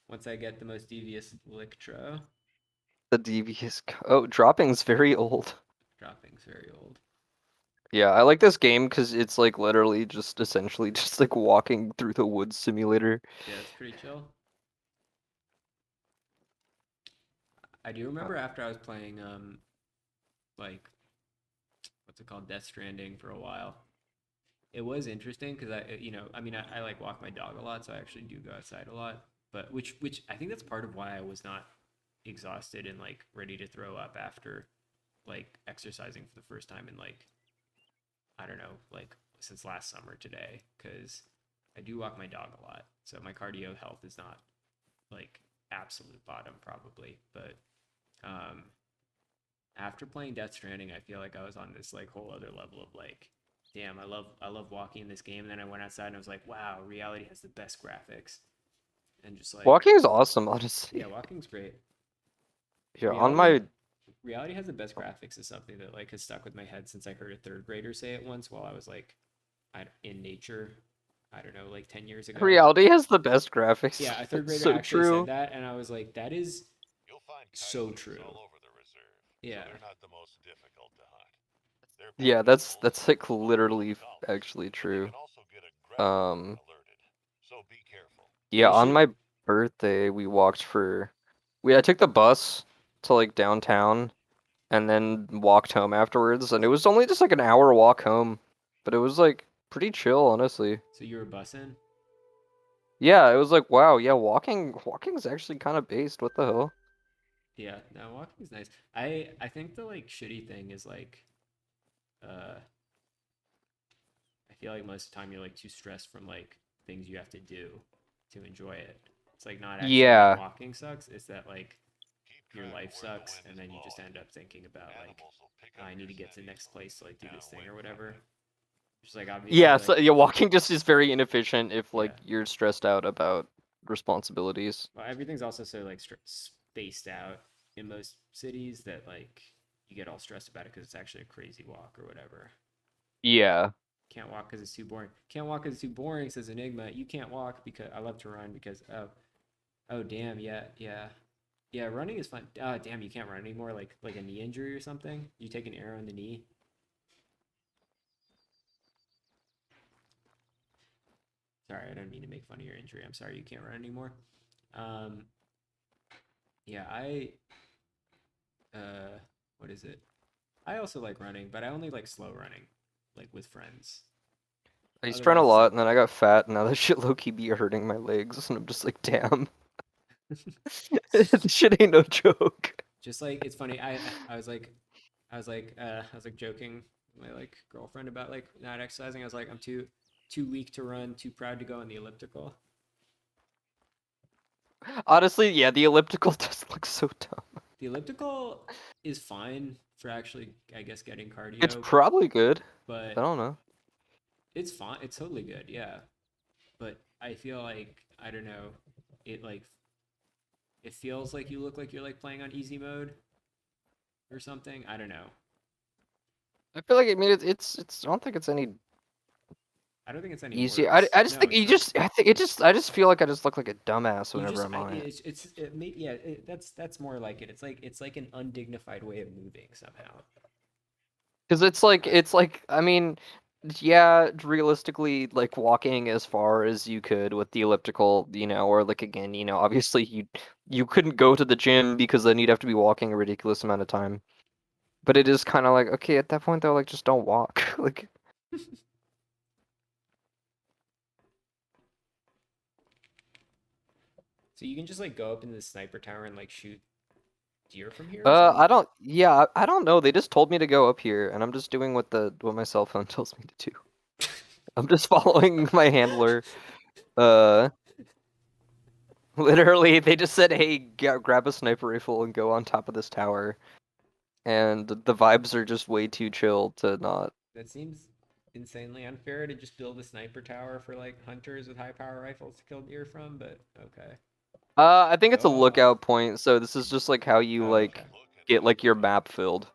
Once I get the most devious Electro. The devious. Oh, dropping's very old. Dropping's very old. Yeah, I like this game because it's like literally just essentially just like walking through the woods simulator. Yeah, it's pretty chill. I do remember after I was playing like what's it called, Death Stranding for a while. It was interesting because I like walk my dog a lot, so I actually do go outside a lot. But which I think that's part of why I was not exhausted and like ready to throw up after like exercising for the first time in like I don't know, like since last summer today, because I do walk my dog a lot. So my cardio health is not like absolute bottom probably, but after playing Death Stranding, I feel like I was on this like whole other level of like, damn, I love walking in this game. And then I went outside and I was like, wow, reality has the best graphics. And just like walking is awesome, honestly. Yeah, walking's great. Yeah, on my reality has the best graphics is something that like has stuck with my head since I heard a third grader say it once while I was like in nature. I don't know, like 10 years ago. Reality has the best graphics. Yeah, a third grader so actually true. said that, and I was like, that is so true. Yeah. They're not the most difficult to hunt. Yeah, that's like literally actually true. Yeah, on my birthday we walked I took the bus to like downtown and then walked home afterwards, and it was only just like an hour walk home, but it was like pretty chill, honestly. So you were bussing? Yeah, it was like, wow, yeah, walking's actually kind of based. What the hell? Yeah, no, walking's nice. I think the like shitty thing is like I feel like most of the time you're like too stressed from like things you have to do to enjoy it. It's like not actually that walking sucks, it's that like your life sucks and then you just end up thinking about like I need to get to the next place to like do this thing or whatever. Just like obviously Yeah, like, so yeah, walking just is very inefficient if like you're stressed out about responsibilities. Well, everything's also so like spaced out. in most cities that like you get all stressed about it because it's actually a crazy walk or whatever. Yeah. Can't walk because it's too boring. Can't walk because it's too boring, says Enigma. You can't walk because I love to run because oh damn, yeah, running is fun. Damn, you can't run anymore. Like a knee injury or something. You take an arrow in the knee. Sorry, I don't mean to make fun of your injury. I'm sorry you can't run anymore. Yeah, what is it? I also like running, but I only like slow running, like with friends. I used to run a Otherwise- lot, and then I got fat, and now that shit low-key be hurting my legs, and I'm just like, damn. This shit ain't no joke. Just like it's funny. I was joking with my like girlfriend about like not exercising. I was like, I'm too weak to run, too proud to go on the elliptical. Honestly, yeah, the elliptical does look so dumb. The elliptical is fine for actually, I guess, getting cardio. It's probably good, but I don't know. It's fine. It's totally good, yeah. But I feel like I don't know. It feels like you look like you're like playing on easy mode or something. I don't know. I feel like it's I don't think it's any I don't think it's any easy. worse. I just think you just I just feel like I just look like a dumbass whenever I'm on it. That's more like it. It's like an undignified way of moving somehow. Because it's like I mean, yeah, realistically, like walking as far as you could with the elliptical, or like again, obviously you couldn't go to the gym because then you'd have to be walking a ridiculous amount of time. But it is kind of like, okay, at that point though, like just don't walk. Like So you can just like go up into the sniper tower and like shoot deer from here? I don't know. They just told me to go up here, and I'm just doing what my cell phone tells me to do. I'm just following my handler. Literally, they just said, "Hey, grab a sniper rifle and go on top of this tower." And the vibes are just way too chill to not. That seems insanely unfair to just build a sniper tower for like hunters with high power rifles to kill deer from, but okay. I think it's a lookout point, so this is just like how you get like your map filled.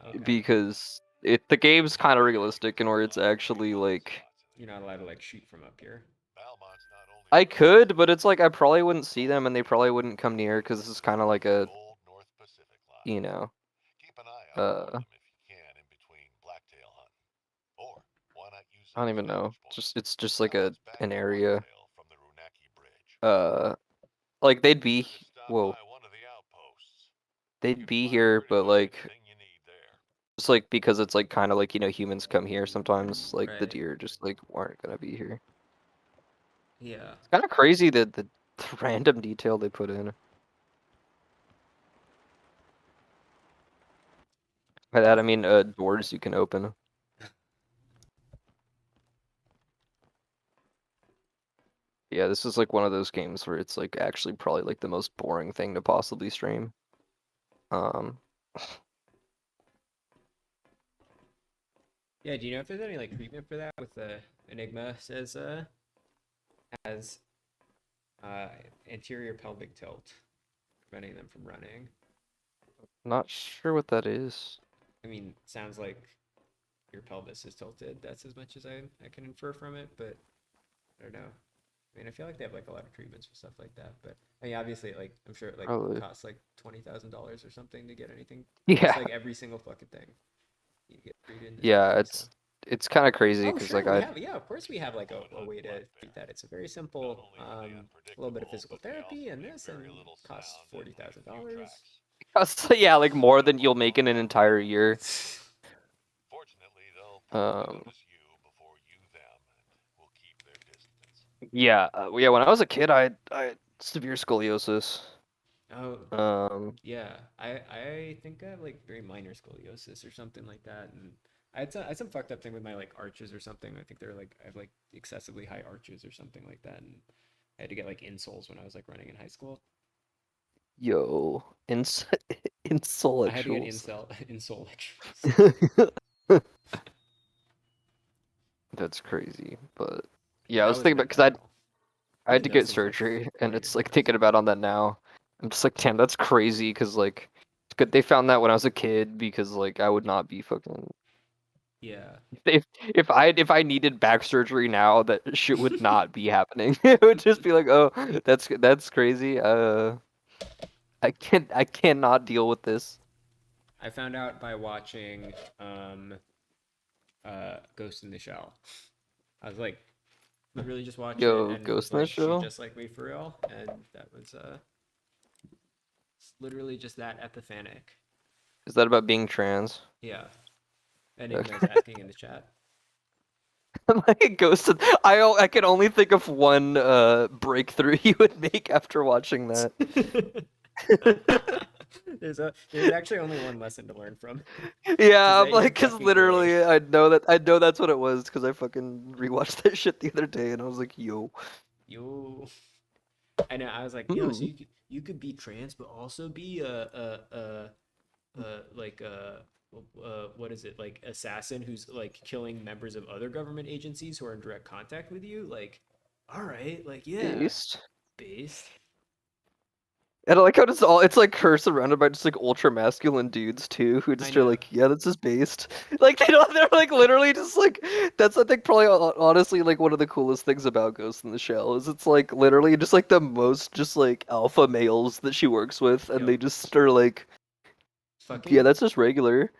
Okay. Because the game's kind of realistic and where it's actually like you're not allowed to like shoot from up here. I could, but it's like I probably wouldn't see them and they probably wouldn't come near because this is kind of like a I don't even know. It's just like an area. Like they'd be they'd be here, but like just like because it's like kind of like humans come here sometimes. Like the deer just like aren't gonna be here. Yeah. It's kind of crazy that the random detail they put in. By that I mean doors you can open. Yeah, this is like one of those games where it's like actually probably like the most boring thing to possibly stream. Yeah, do you know if there's any like treatment for that with the Enigma says has anterior pelvic tilt, preventing them from running. Not sure what that is. I mean, sounds like your pelvis is tilted. That's as much as I can infer from it, but I don't know. I mean, I feel like they have like a lot of treatments for stuff like that, but I mean, obviously, like I'm sure it like costs like $20,000 or something to get anything. Yeah. It's like every single fucking thing. You get treated. Yeah, it's kind of crazy because sure, like of course we have like a way to treat that. It's a very simple, a little bit of physical therapy and this, and costs $40,000. Yeah, like more than you'll make in an entire year. Yeah, yeah. When I was a kid, I had severe scoliosis. Oh. Yeah, I think I have like very minor scoliosis or something like that, and I had some fucked up thing with my like arches or something. I think they're like I have like excessively high arches or something like that, and I had to get like insoles when I was like running in high school. Yo, insole. I had to get insole. That's crazy, but yeah, I was thinking about because I had to get surgery, and it's like thinking about on that now. I'm just like, damn, that's crazy. Because like, it's good they found that when I was a kid. Because like, I would not be fucking. Yeah. If I needed back surgery now, that shit would not be happening. It would just be like, oh, that's crazy. I cannot deal with this. I found out by watching Ghost in the Shell. I was like literally just watching it and Ghost was in the like, she Shell? just like me for real, and that was literally just that epiphanic. Is that about being trans? Yeah. Enigma's asking in the chat. Like Ghost. I can only think of one breakthrough he would make after watching that. There's actually only one lesson to learn from. Yeah, I'm like, because literally, I know that's what it was because I fucking rewatched that shit the other day and I was like, yo. I know. I was like, yo, so you could be trans, but also be what is it, like assassin who's like killing members of other government agencies who are in direct contact with you. Like, all right, like yeah, based. And I like how it's like her surrounded by just like ultra masculine dudes too, who just are like, yeah, this is based. Like they're like literally just like that's I think probably honestly like one of the coolest things about Ghost in the Shell is it's like literally just like the most just like alpha males that she works with, and they just are like, yeah, that's just regular.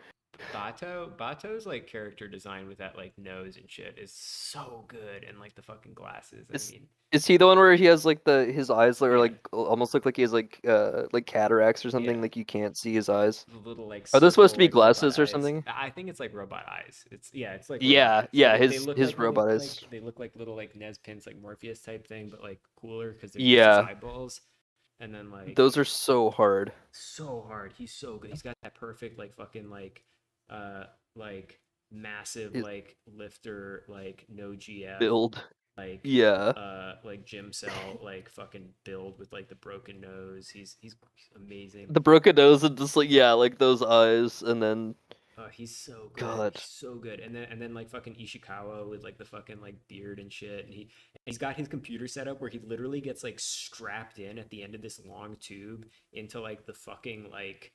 Bato's like character design with that like nose and shit is so good, and like the fucking glasses. I mean, is he the one where he has like his eyes are like almost look like he has like cataracts or something, like you can't see his eyes? The little like Are those supposed to be like, glasses or eyes. something? I think it's like robot eyes. It's like yeah, they look his like robot eyes. they look like little like Nez pins, like Morpheus type thing, but like cooler because they're just his eyeballs. And then like those are so hard. So hard. He's so good. He's got that perfect like fucking like massive like lifter like no GF build. Like like gym cell like fucking build with like the broken nose. He's amazing. The broken nose and just like like those eyes, and then he's so good. God. He's so good. And then like fucking Ishikawa with like the fucking like beard and shit. And he's got his computer set up where he literally gets like strapped in at the end of this long tube into like the fucking like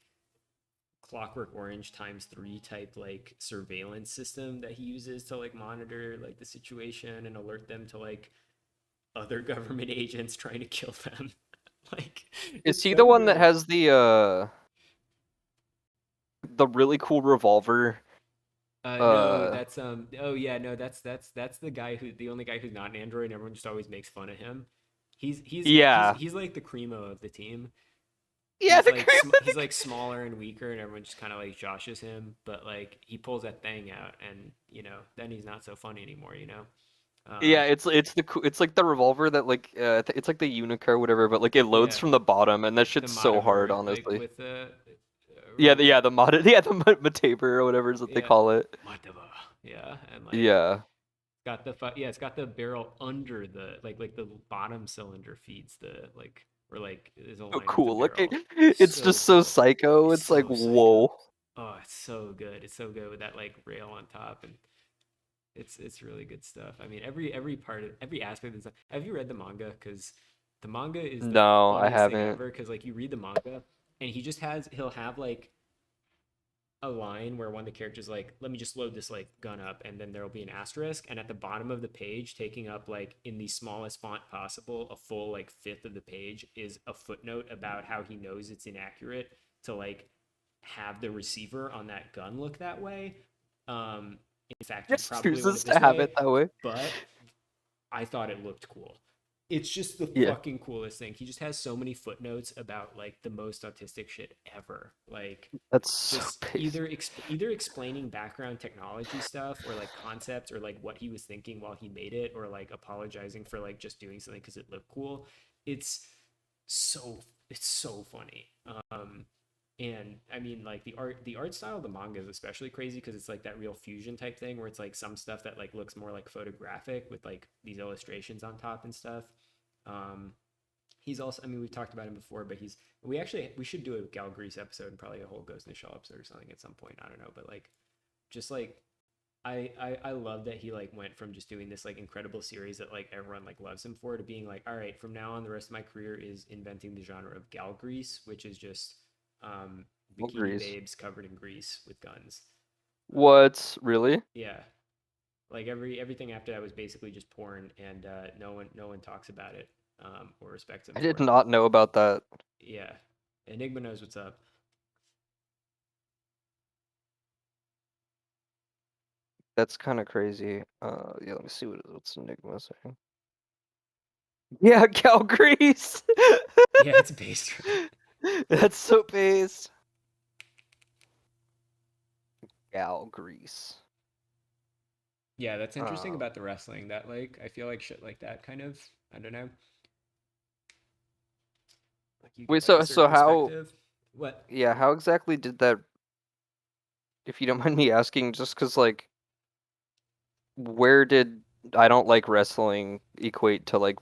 Clockwork Orange ×3 type like surveillance system that he uses to like monitor like the situation and alert them to like other government agents trying to kill them. Like, is he the one that has the really cool revolver? No, that's oh yeah, no, that's the guy the only guy who's not an android, and everyone just always makes fun of him. He's like the Cremo of the team. Yeah, he's like smaller and weaker, and everyone just kind of like joshes him. But like he pulls that thing out, and then he's not so funny anymore. Yeah, it's like the revolver that like it's like the Unicar or whatever, but like it loads from the bottom, and that shit's so hard, honestly. Like, with the the Mataber or whatever is what they call it. Yeah, and like it's got the barrel under the like the bottom cylinder feeds the like. Or like is a line cool. Like it's so just so psycho. It's like whoa. Oh, it's so good. It's so good with that like rail on top, and it's really good stuff. I mean, every part of every aspect of this. Have you read the manga? Because the manga is no, I haven't. Because like you read the manga, and he'll have like a line where one of the characters like, let me just load this like gun up, and then there'll be an asterisk, and at the bottom of the page, taking up like in the smallest font possible, a full like fifth of the page, is a footnote about how he knows it's inaccurate to like have the receiver on that gun look that way. In fact, he probably chooses to have it that way. But I thought it looked cool. It's just the fucking coolest thing. He just has so many footnotes about like the most autistic shit ever. Like that's just either explaining background technology stuff or like concepts or like what he was thinking while he made it, or like apologizing for like just doing something because it looked cool. It's so funny. And I mean, like the art style of the manga is especially crazy because it's like that real fusion type thing where it's like some stuff that like looks more like photographic with like these illustrations on top and stuff. He's also, I mean, we've talked about him before, but we should do a Gal Grease episode and probably a whole Ghost in the Shell episode or something at some point. I don't know, but like, just like I love that he like went from just doing this like incredible series that like everyone like loves him for to being like, all right, from now on the rest of my career is inventing the genre of gal grease, which is just bikini grease. babes covered in grease with guns. What? Really? Yeah. Like everything after that was basically just porn, and no one talks about it or respects him. I for did it. not know about that. Yeah, Enigma knows what's up. That's kind of crazy. Yeah, let me see what's Enigma saying. Yeah, gal grease. Yeah, it's based. That's so based. Gal grease. Yeah, that's interesting about the wrestling. That like I feel like shit like that kind of I don't know. Like you Wait, get, like, a so certain how? perspective. What? Yeah, how exactly did that? If you don't mind me asking, just because like, where did I don't like wrestling equate to like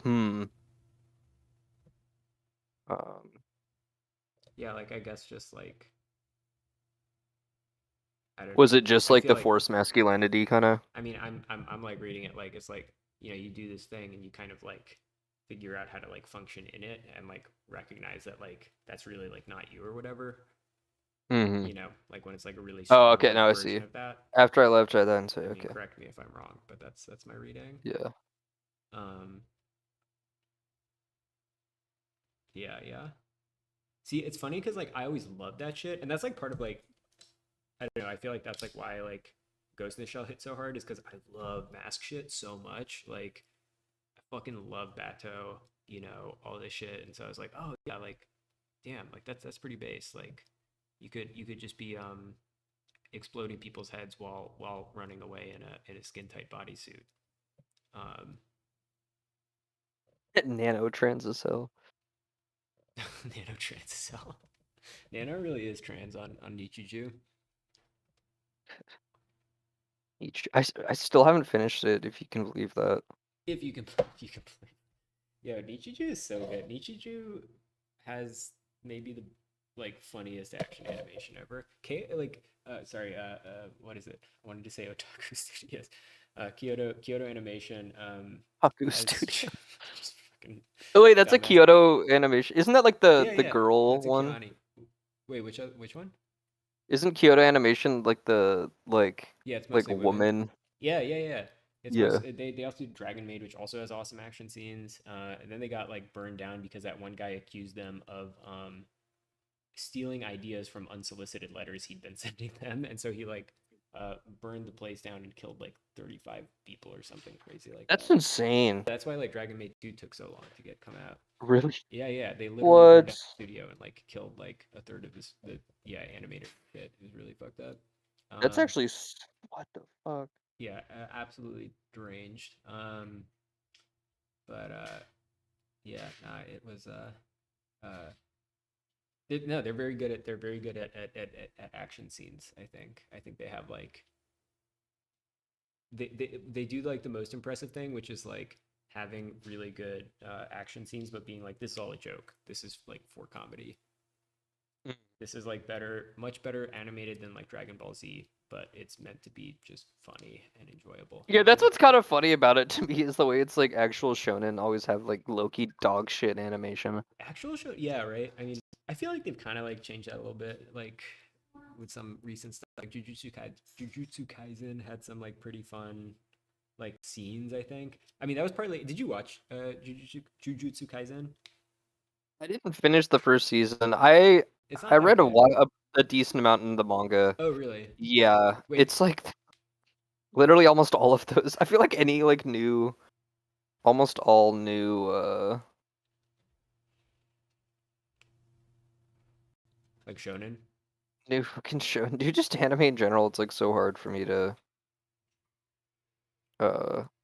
Yeah, like I guess just like I don't was know. it just I like feel the like forced masculinity kind of? I mean I'm like reading it like it's like you do this thing and you kind of like figure out how to like function in it and like recognize that like that's really like not you or whatever. Mm-hmm. Like when it's like a really Oh, strong okay, like, now I version see. of that. After I left, try that and say, I mean, okay. correct me if I'm wrong, but that's my reading. Yeah. Yeah. See, it's funny because like I always loved that shit, and that's like part of like I don't know. I feel like that's like why like Ghost in the Shell hit so hard is because I love mask shit so much. Like I fucking love Bato, all this shit, and so I was like, oh yeah, like damn, like that's pretty base. Like you could just be exploding people's heads while running away in a skin tight bodysuit. Nano trans as hell. Nano trans as hell. Nano really is trans on Nichiju. I still haven't finished it, if you can believe that. If you can believe. Yo, Nichiju is so good. Nichiju has maybe the like funniest action animation ever. What is it? I wanted to say Otaku Studios. Kyoto Animation. Otaku Studio. Just fucking Oh wait, that's a dumbass. Kyoto Animation. Isn't that like the girl That's a one? Kiani. Wait, which one? Isn't Kyoto Animation like the Yeah, it's like mostly woman? Yeah. It's Yeah. They also do Dragon Maid, which also has awesome action scenes. And then they got like burned down because that one guy accused them of stealing ideas from unsolicited letters he'd been sending them, and so he like burned the place down and killed like 35 people or something crazy like That's that. insane. That's why like Dragon Maid 2 took so long to come out. Really? Yeah. They literally What? burned down the studio and like killed like a third of the animator shit. It was really fucked up. That's actually what the fuck. Yeah, absolutely deranged. Yeah, nah, it was no, they're very good at action scenes. I think they have like they do like the most impressive thing, which is like having really good action scenes, but being like, this is all a joke. This is like for comedy. This is like much better animated than like Dragon Ball Z, but it's meant to be just funny and enjoyable. Yeah, that's what's kind of funny about it to me is the way it's like actual shonen always have like low-key dog shit animation. Actual show, yeah, right. I mean, I feel like they've kind of like changed that a little bit, like with some recent stuff. Like Jujutsu Kaisen had some like pretty fun like scenes. I think. I mean, that was partly. Did you watch Jujutsu Kaisen? I didn't finish the first season. I read a decent amount in the manga. Oh, really? Yeah. Wait. It's like literally almost all of those. I feel like any like almost all new like shonen? New fucking shonen. Dude, just anime in general, it's like so hard for me to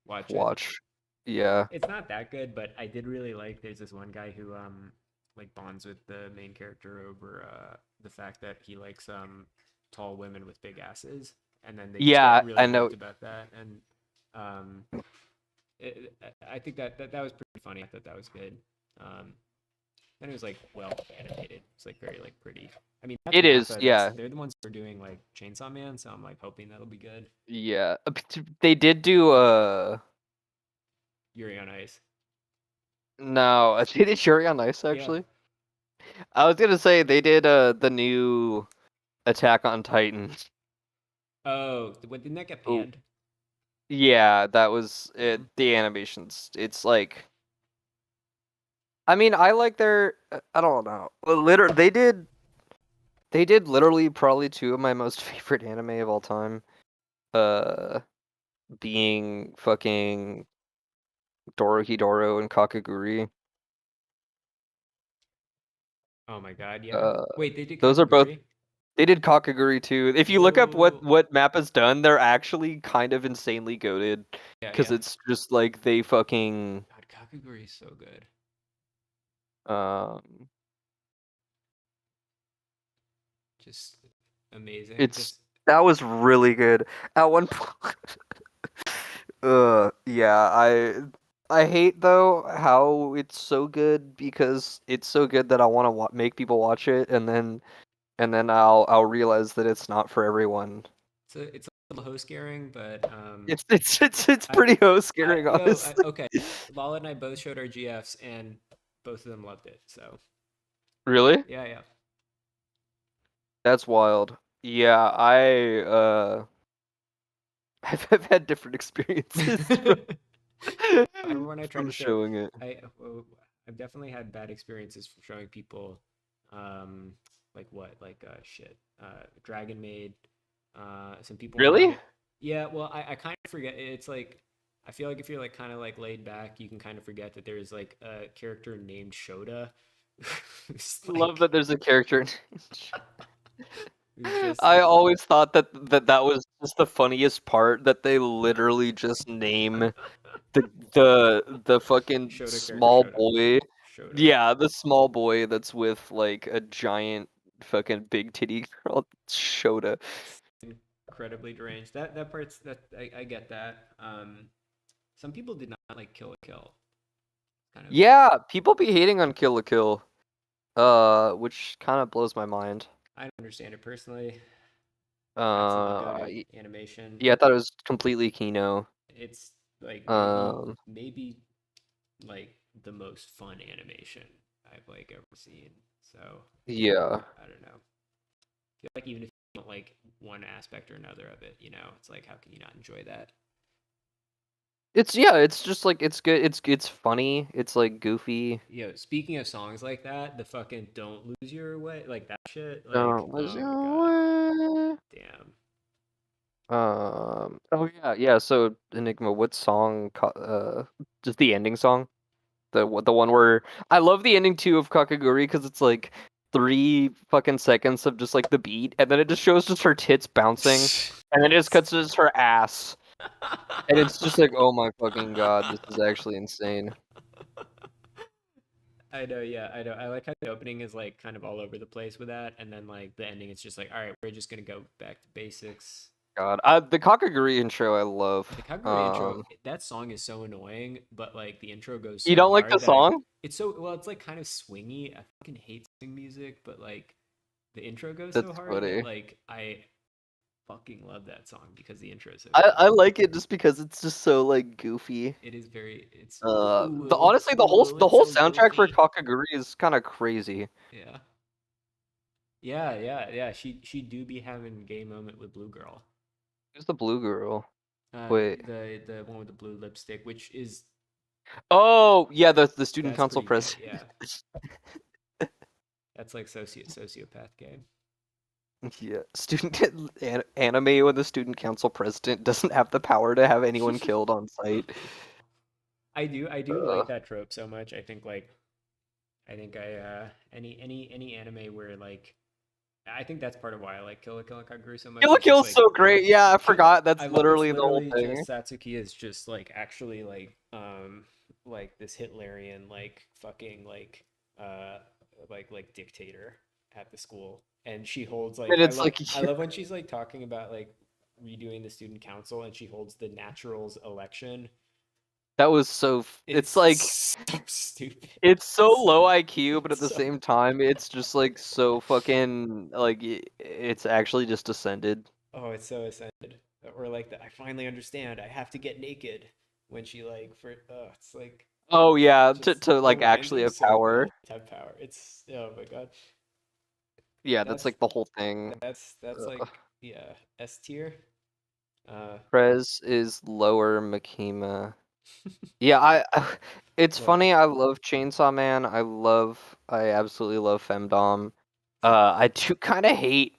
watch. Yeah. It's not that good, but I did really like there's this one guy who like bonds with the main character over the fact that he likes tall women with big asses, and then they just get really I know about that, and I think that was pretty funny. I thought that was good. Then it was like well animated. It's like very like pretty. I mean, It is, Mappa, yeah. They're the ones who are doing like Chainsaw Man, so I'm like hoping that'll be good. Yeah, they did do Yuri on Ice. No, they did Shuri on Ice actually. Yeah. I was gonna say they did the new Attack on Titan. Oh, didn't that get panned? Yeah, that was it. The animations. It's like, I mean, I like their. I don't know. Literally, they did literally probably two of my most favorite anime of all time. Being fucking Dorohedoro and Kakaguri. Oh my god, yeah. Wait, they did Kakaguri? Those are both. They did Kakaguri too. If you look up what Mappa's done, they're actually kind of insanely goated. Because it's just like they fucking. God, Kakaguri is so good. Just amazing. That was really good. At one point. Yeah, I hate though how it's so good because it's so good that I want to make people watch it, and then I'll realize that it's not for everyone. It's a little hoe scaring, but it's pretty hoe scaring, honestly. Okay, Lala and I both showed our GFs, and both of them loved it. So. Really? Yeah. That's wild. Yeah, I've had different experiences. I remember when I tried to showing it. I've definitely had bad experiences from showing people, like Dragon Maid. Some people. Really? Yeah. Well, I kind of forget. It's like I feel like if you're like kind of like laid back, you can kind of forget that there's like a character named Shota. Love that there's a character. I always thought that was just the funniest part, that they literally just name the fucking small boy. Shota. Yeah, the small boy that's with like a giant fucking big titty girl, Shota. Incredibly deranged. That part's I get that. Some people did not like Kill la Kill. Kind of... Yeah, people be hating on Kill la Kill, which kind of blows my mind. I don't understand it personally. Animation. Yeah, I thought it was completely Kino. It's like maybe like the most fun animation I've like ever seen. So yeah, I don't know. I feel like even if you don't like one aspect or another of it, it's like how can you not enjoy that? It's just like it's good. It's funny. It's like goofy. Speaking of songs like that, the fucking "Don't Lose Your Way," like that shit. Like, Don't lose your way. Damn. Oh yeah. So Enigma, what song? Just the ending song. The one where I love the ending too of Kakaguri because it's like 3 fucking seconds of just like the beat, and then it just shows just her tits bouncing, and then it just cuts to just her ass. And it's just like, oh my fucking god, this is actually insane. I know, yeah, I know. I like how the opening is like kind of all over the place with that, and then like the ending, it's just like, all right, we're just gonna go back to basics. God, the Kakaguri intro I love. The Kakaguri intro, that song is so annoying, but like the intro goes. So you don't like the song? It's so well. It's like kind of swingy. I fucking hate swing music, but like the intro goes That's so hard. Funny. That, like I fucking love that song because the intro is so I like it just because it's just so like goofy. It is very honestly the whole soundtrack for Kakaguri is kind of crazy. Yeah. She do be having gay moment with Blue Girl. Who's the Blue Girl? Wait. The one with the blue lipstick, which is Oh yeah, the student council president. Yeah. That's like sociopath gay. Yeah, student anime when the student council president doesn't have the power to have anyone killed on sight. I do like that trope so much. I think any anime where like I think that's part of why I like Kill la Kill and Kakaguri so much. Kill la Kill's so great. Yeah, I forgot. That's literally the whole thing. Satsuki is just like actually like this Hitlerian like fucking like dictator at the school. And she holds like, I love when she's like talking about like redoing the student council, and she holds the naturals election, That was so. It's like so stupid. it's so low IQ, but at the So- same time, it's just like so fucking like it's actually just ascended. Oh, it's so ascended. Or like I finally understand. I have to get naked when she like it's like Oh yeah, just to the like lines actually are have so power. good to have power. It's oh my god. Yeah, that's like the whole thing. That's like yeah, S tier. Prez is lower Makima. Yeah, it's Lower. funny. I love Chainsaw Man. I absolutely love Femdom. I do kind of hate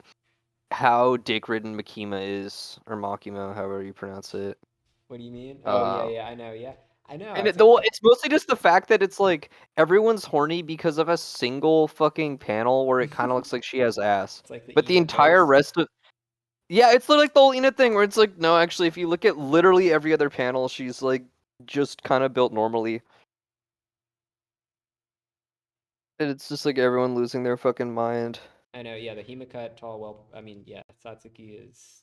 how dick-ridden Makima is, or Makima, however you pronounce it. What do you mean? Oh yeah, Uh, yeah, I know, yeah. I know. and It's like it's mostly just the fact that it's like everyone's horny because of a single fucking panel where it kind of looks like she has ass. it's like the But the Ina entire pose. rest of yeah, it's like the whole Ina thing where it's like no, actually, if you look at literally every other panel, she's like just kind of built normally. And it's just like everyone losing their fucking mind. I know, yeah, the Himacut tall well I mean, yeah, Satsuki is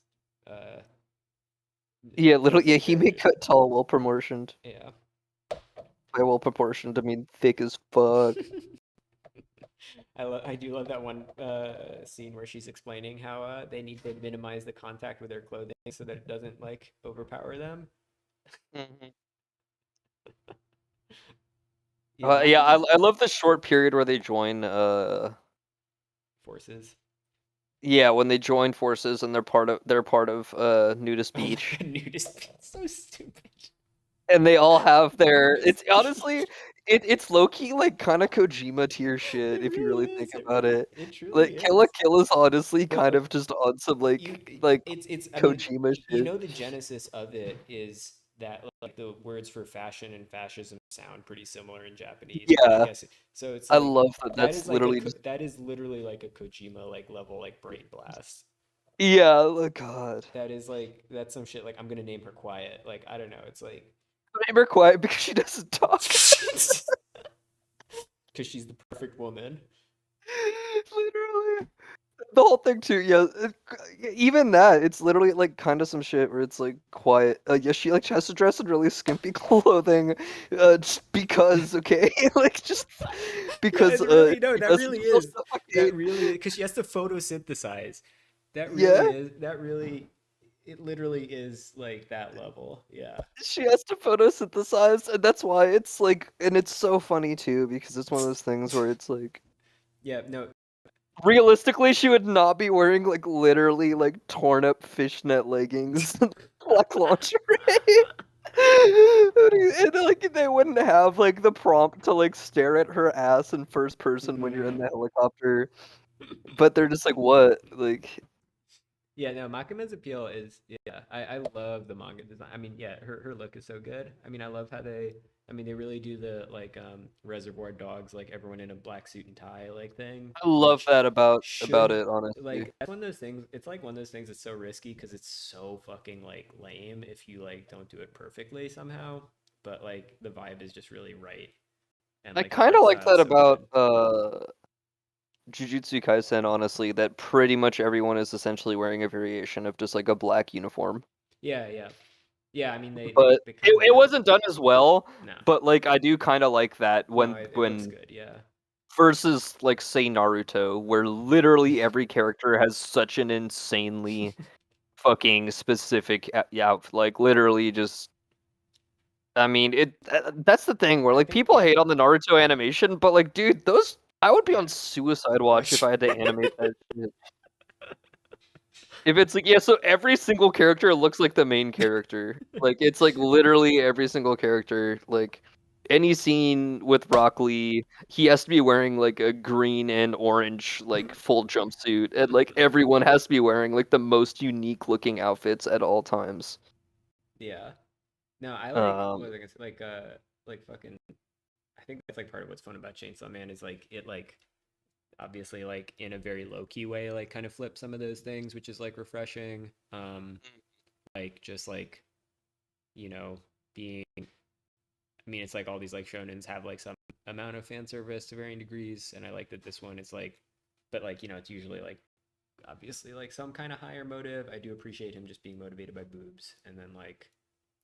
uh Yeah, literally, yeah, decent he may character. cut tall, well proportioned. Yeah. By well proportioned, I mean thick as fuck. I do love that one scene where she's explaining how they need to minimize the contact with their clothing so that it doesn't like overpower them. Mm-hmm. Yeah, Yeah, I Makima's love the short period where they join. forces. Yeah, when they join forces and they're part of Nudist Oh my Beach, god, nudist. So stupid. and they all have their. It's honestly, it's low key like kind of Kojima tier shit It if you really really is. think about it. It truly Like Kill la is. Kill is honestly kind Well, of just on some like it's I mean, Kojima you shit. know the genesis of it is that like the words for fashion and fascism sound pretty similar in Japanese. I Yeah, guess so it's I like love that. that That's is like literally just that is literally like a Kojima like level like brain blast. yeah. Oh God. That is like that's some shit like I'm gonna name her Quiet. Like I don't know, it's like Name her quiet because she doesn't talk. because she's the perfect woman. Literally. The whole thing too, yeah. Even that, it's literally like kind of some shit where it's like quiet. Yeah, she like has to dress in really skimpy clothing, just because. Okay, like just because. Yeah, really, no, She that doesn't really feel is. That suffocate. really because she has to photosynthesize. That really Yeah, is. That really, it literally is like that level. Yeah. she has to photosynthesize, and that's why it's like, and it's so funny too because it's one of those things where it's like. Yeah. No. Realistically, she would not be wearing like literally like torn up fishnet leggings and black lingerie. And like they wouldn't have like the prompt to like stare at her ass in first person when you're in the helicopter. But they're just like, what? Like Yeah. No. Makima's appeal is yeah. I love the manga design. I mean, yeah. Her look is so good. I mean, I love how they. I mean, they really do the like Reservoir Dogs, like everyone in a black suit and tie like thing, I love which that about should it, honestly. like that's one of those things. It's like one of those things that's so risky because it's so fucking like lame if you like don't do it perfectly somehow. But like the vibe is just really right, and I like the kind of art like style that is so about good. Jujutsu Kaisen, honestly, that pretty much everyone is essentially wearing a variation of just like a black uniform. Yeah, yeah, yeah. I mean, But they kind of it do. wasn't done as well. No, But like I do kind of like that no, it looks good. Yeah. versus like say Naruto, where literally every character has such an insanely fucking specific like literally just. I mean, that's the thing where like people hate on the Naruto animation, but like, dude, those I would be on suicide watch if I had to animate that shit. If it's like yeah, so every single character looks like the main character. Like it's like literally every single character. Like any scene with Rock Lee, he has to be wearing like a green and orange like full jumpsuit, and like everyone has to be wearing like the most unique looking outfits at all times. Yeah. No, I like what was I gonna say? Like fucking I think that's like part of what's fun about Chainsaw Man is like it like obviously like in a very low key way like kind of flip some of those things which is like refreshing. Like just like you know being I mean it's like all these like shonens have like some amount of fan service to varying degrees and I like that this one is like but like you know it's usually like obviously like some kind of higher motive. I do appreciate him just being motivated by boobs and then like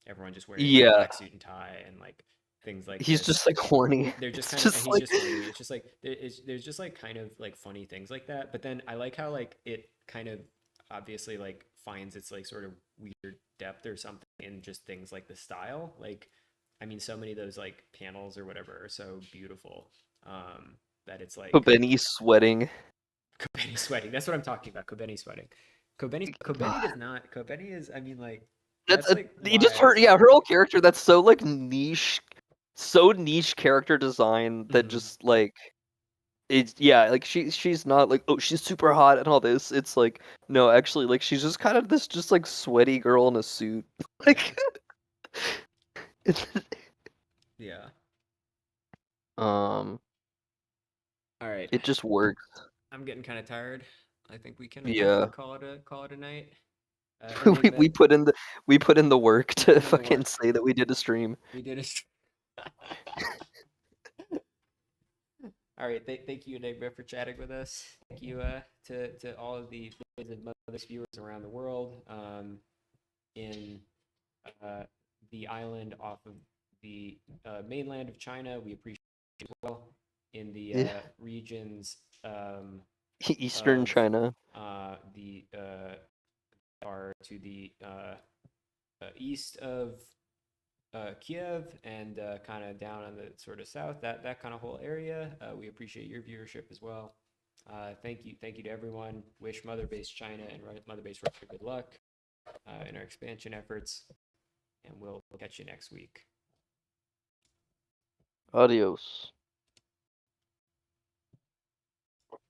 everyone just wearing like, Yeah. black suit and tie and like things like He's this. just like horny. They're just It's kind of, just and he's like just horny. It's just like there's just like kind of like funny things like that. But then I like how like it kind of obviously like finds its like sort of weird depth or something in just things like the style. Like, I mean, so many of those like panels or whatever are so beautiful that it's like Kobeni sweating. Kobeni sweating. That's what I'm talking about. Kobeni sweating. Kobeni does not. Kobeni is. I mean, like that's like you just heard. Yeah, her whole character. That's so like niche, so niche character design that just like it's like she's not like, oh, she's super hot and all this. It's like, no, actually, like she's just kind of this just like sweaty girl in a suit. Like yeah. All right. It just works. I'm getting kind of tired. I think we can call it a night. we put in the work to fucking say that we did a stream. We did a stream. All right, thank you, Enigma, for chatting with us. Thank you to all of the Mothers viewers around the world in the island off of the mainland of China. We appreciate it as well. In the regions Eastern China. The are to the east of Kiev and kind of down on the sort of south, that kind of whole area. We appreciate your viewership as well. Thank you to everyone. Wish Mother Base China and Mother Base Russia good luck in our expansion efforts, and we'll catch you next week. Adios.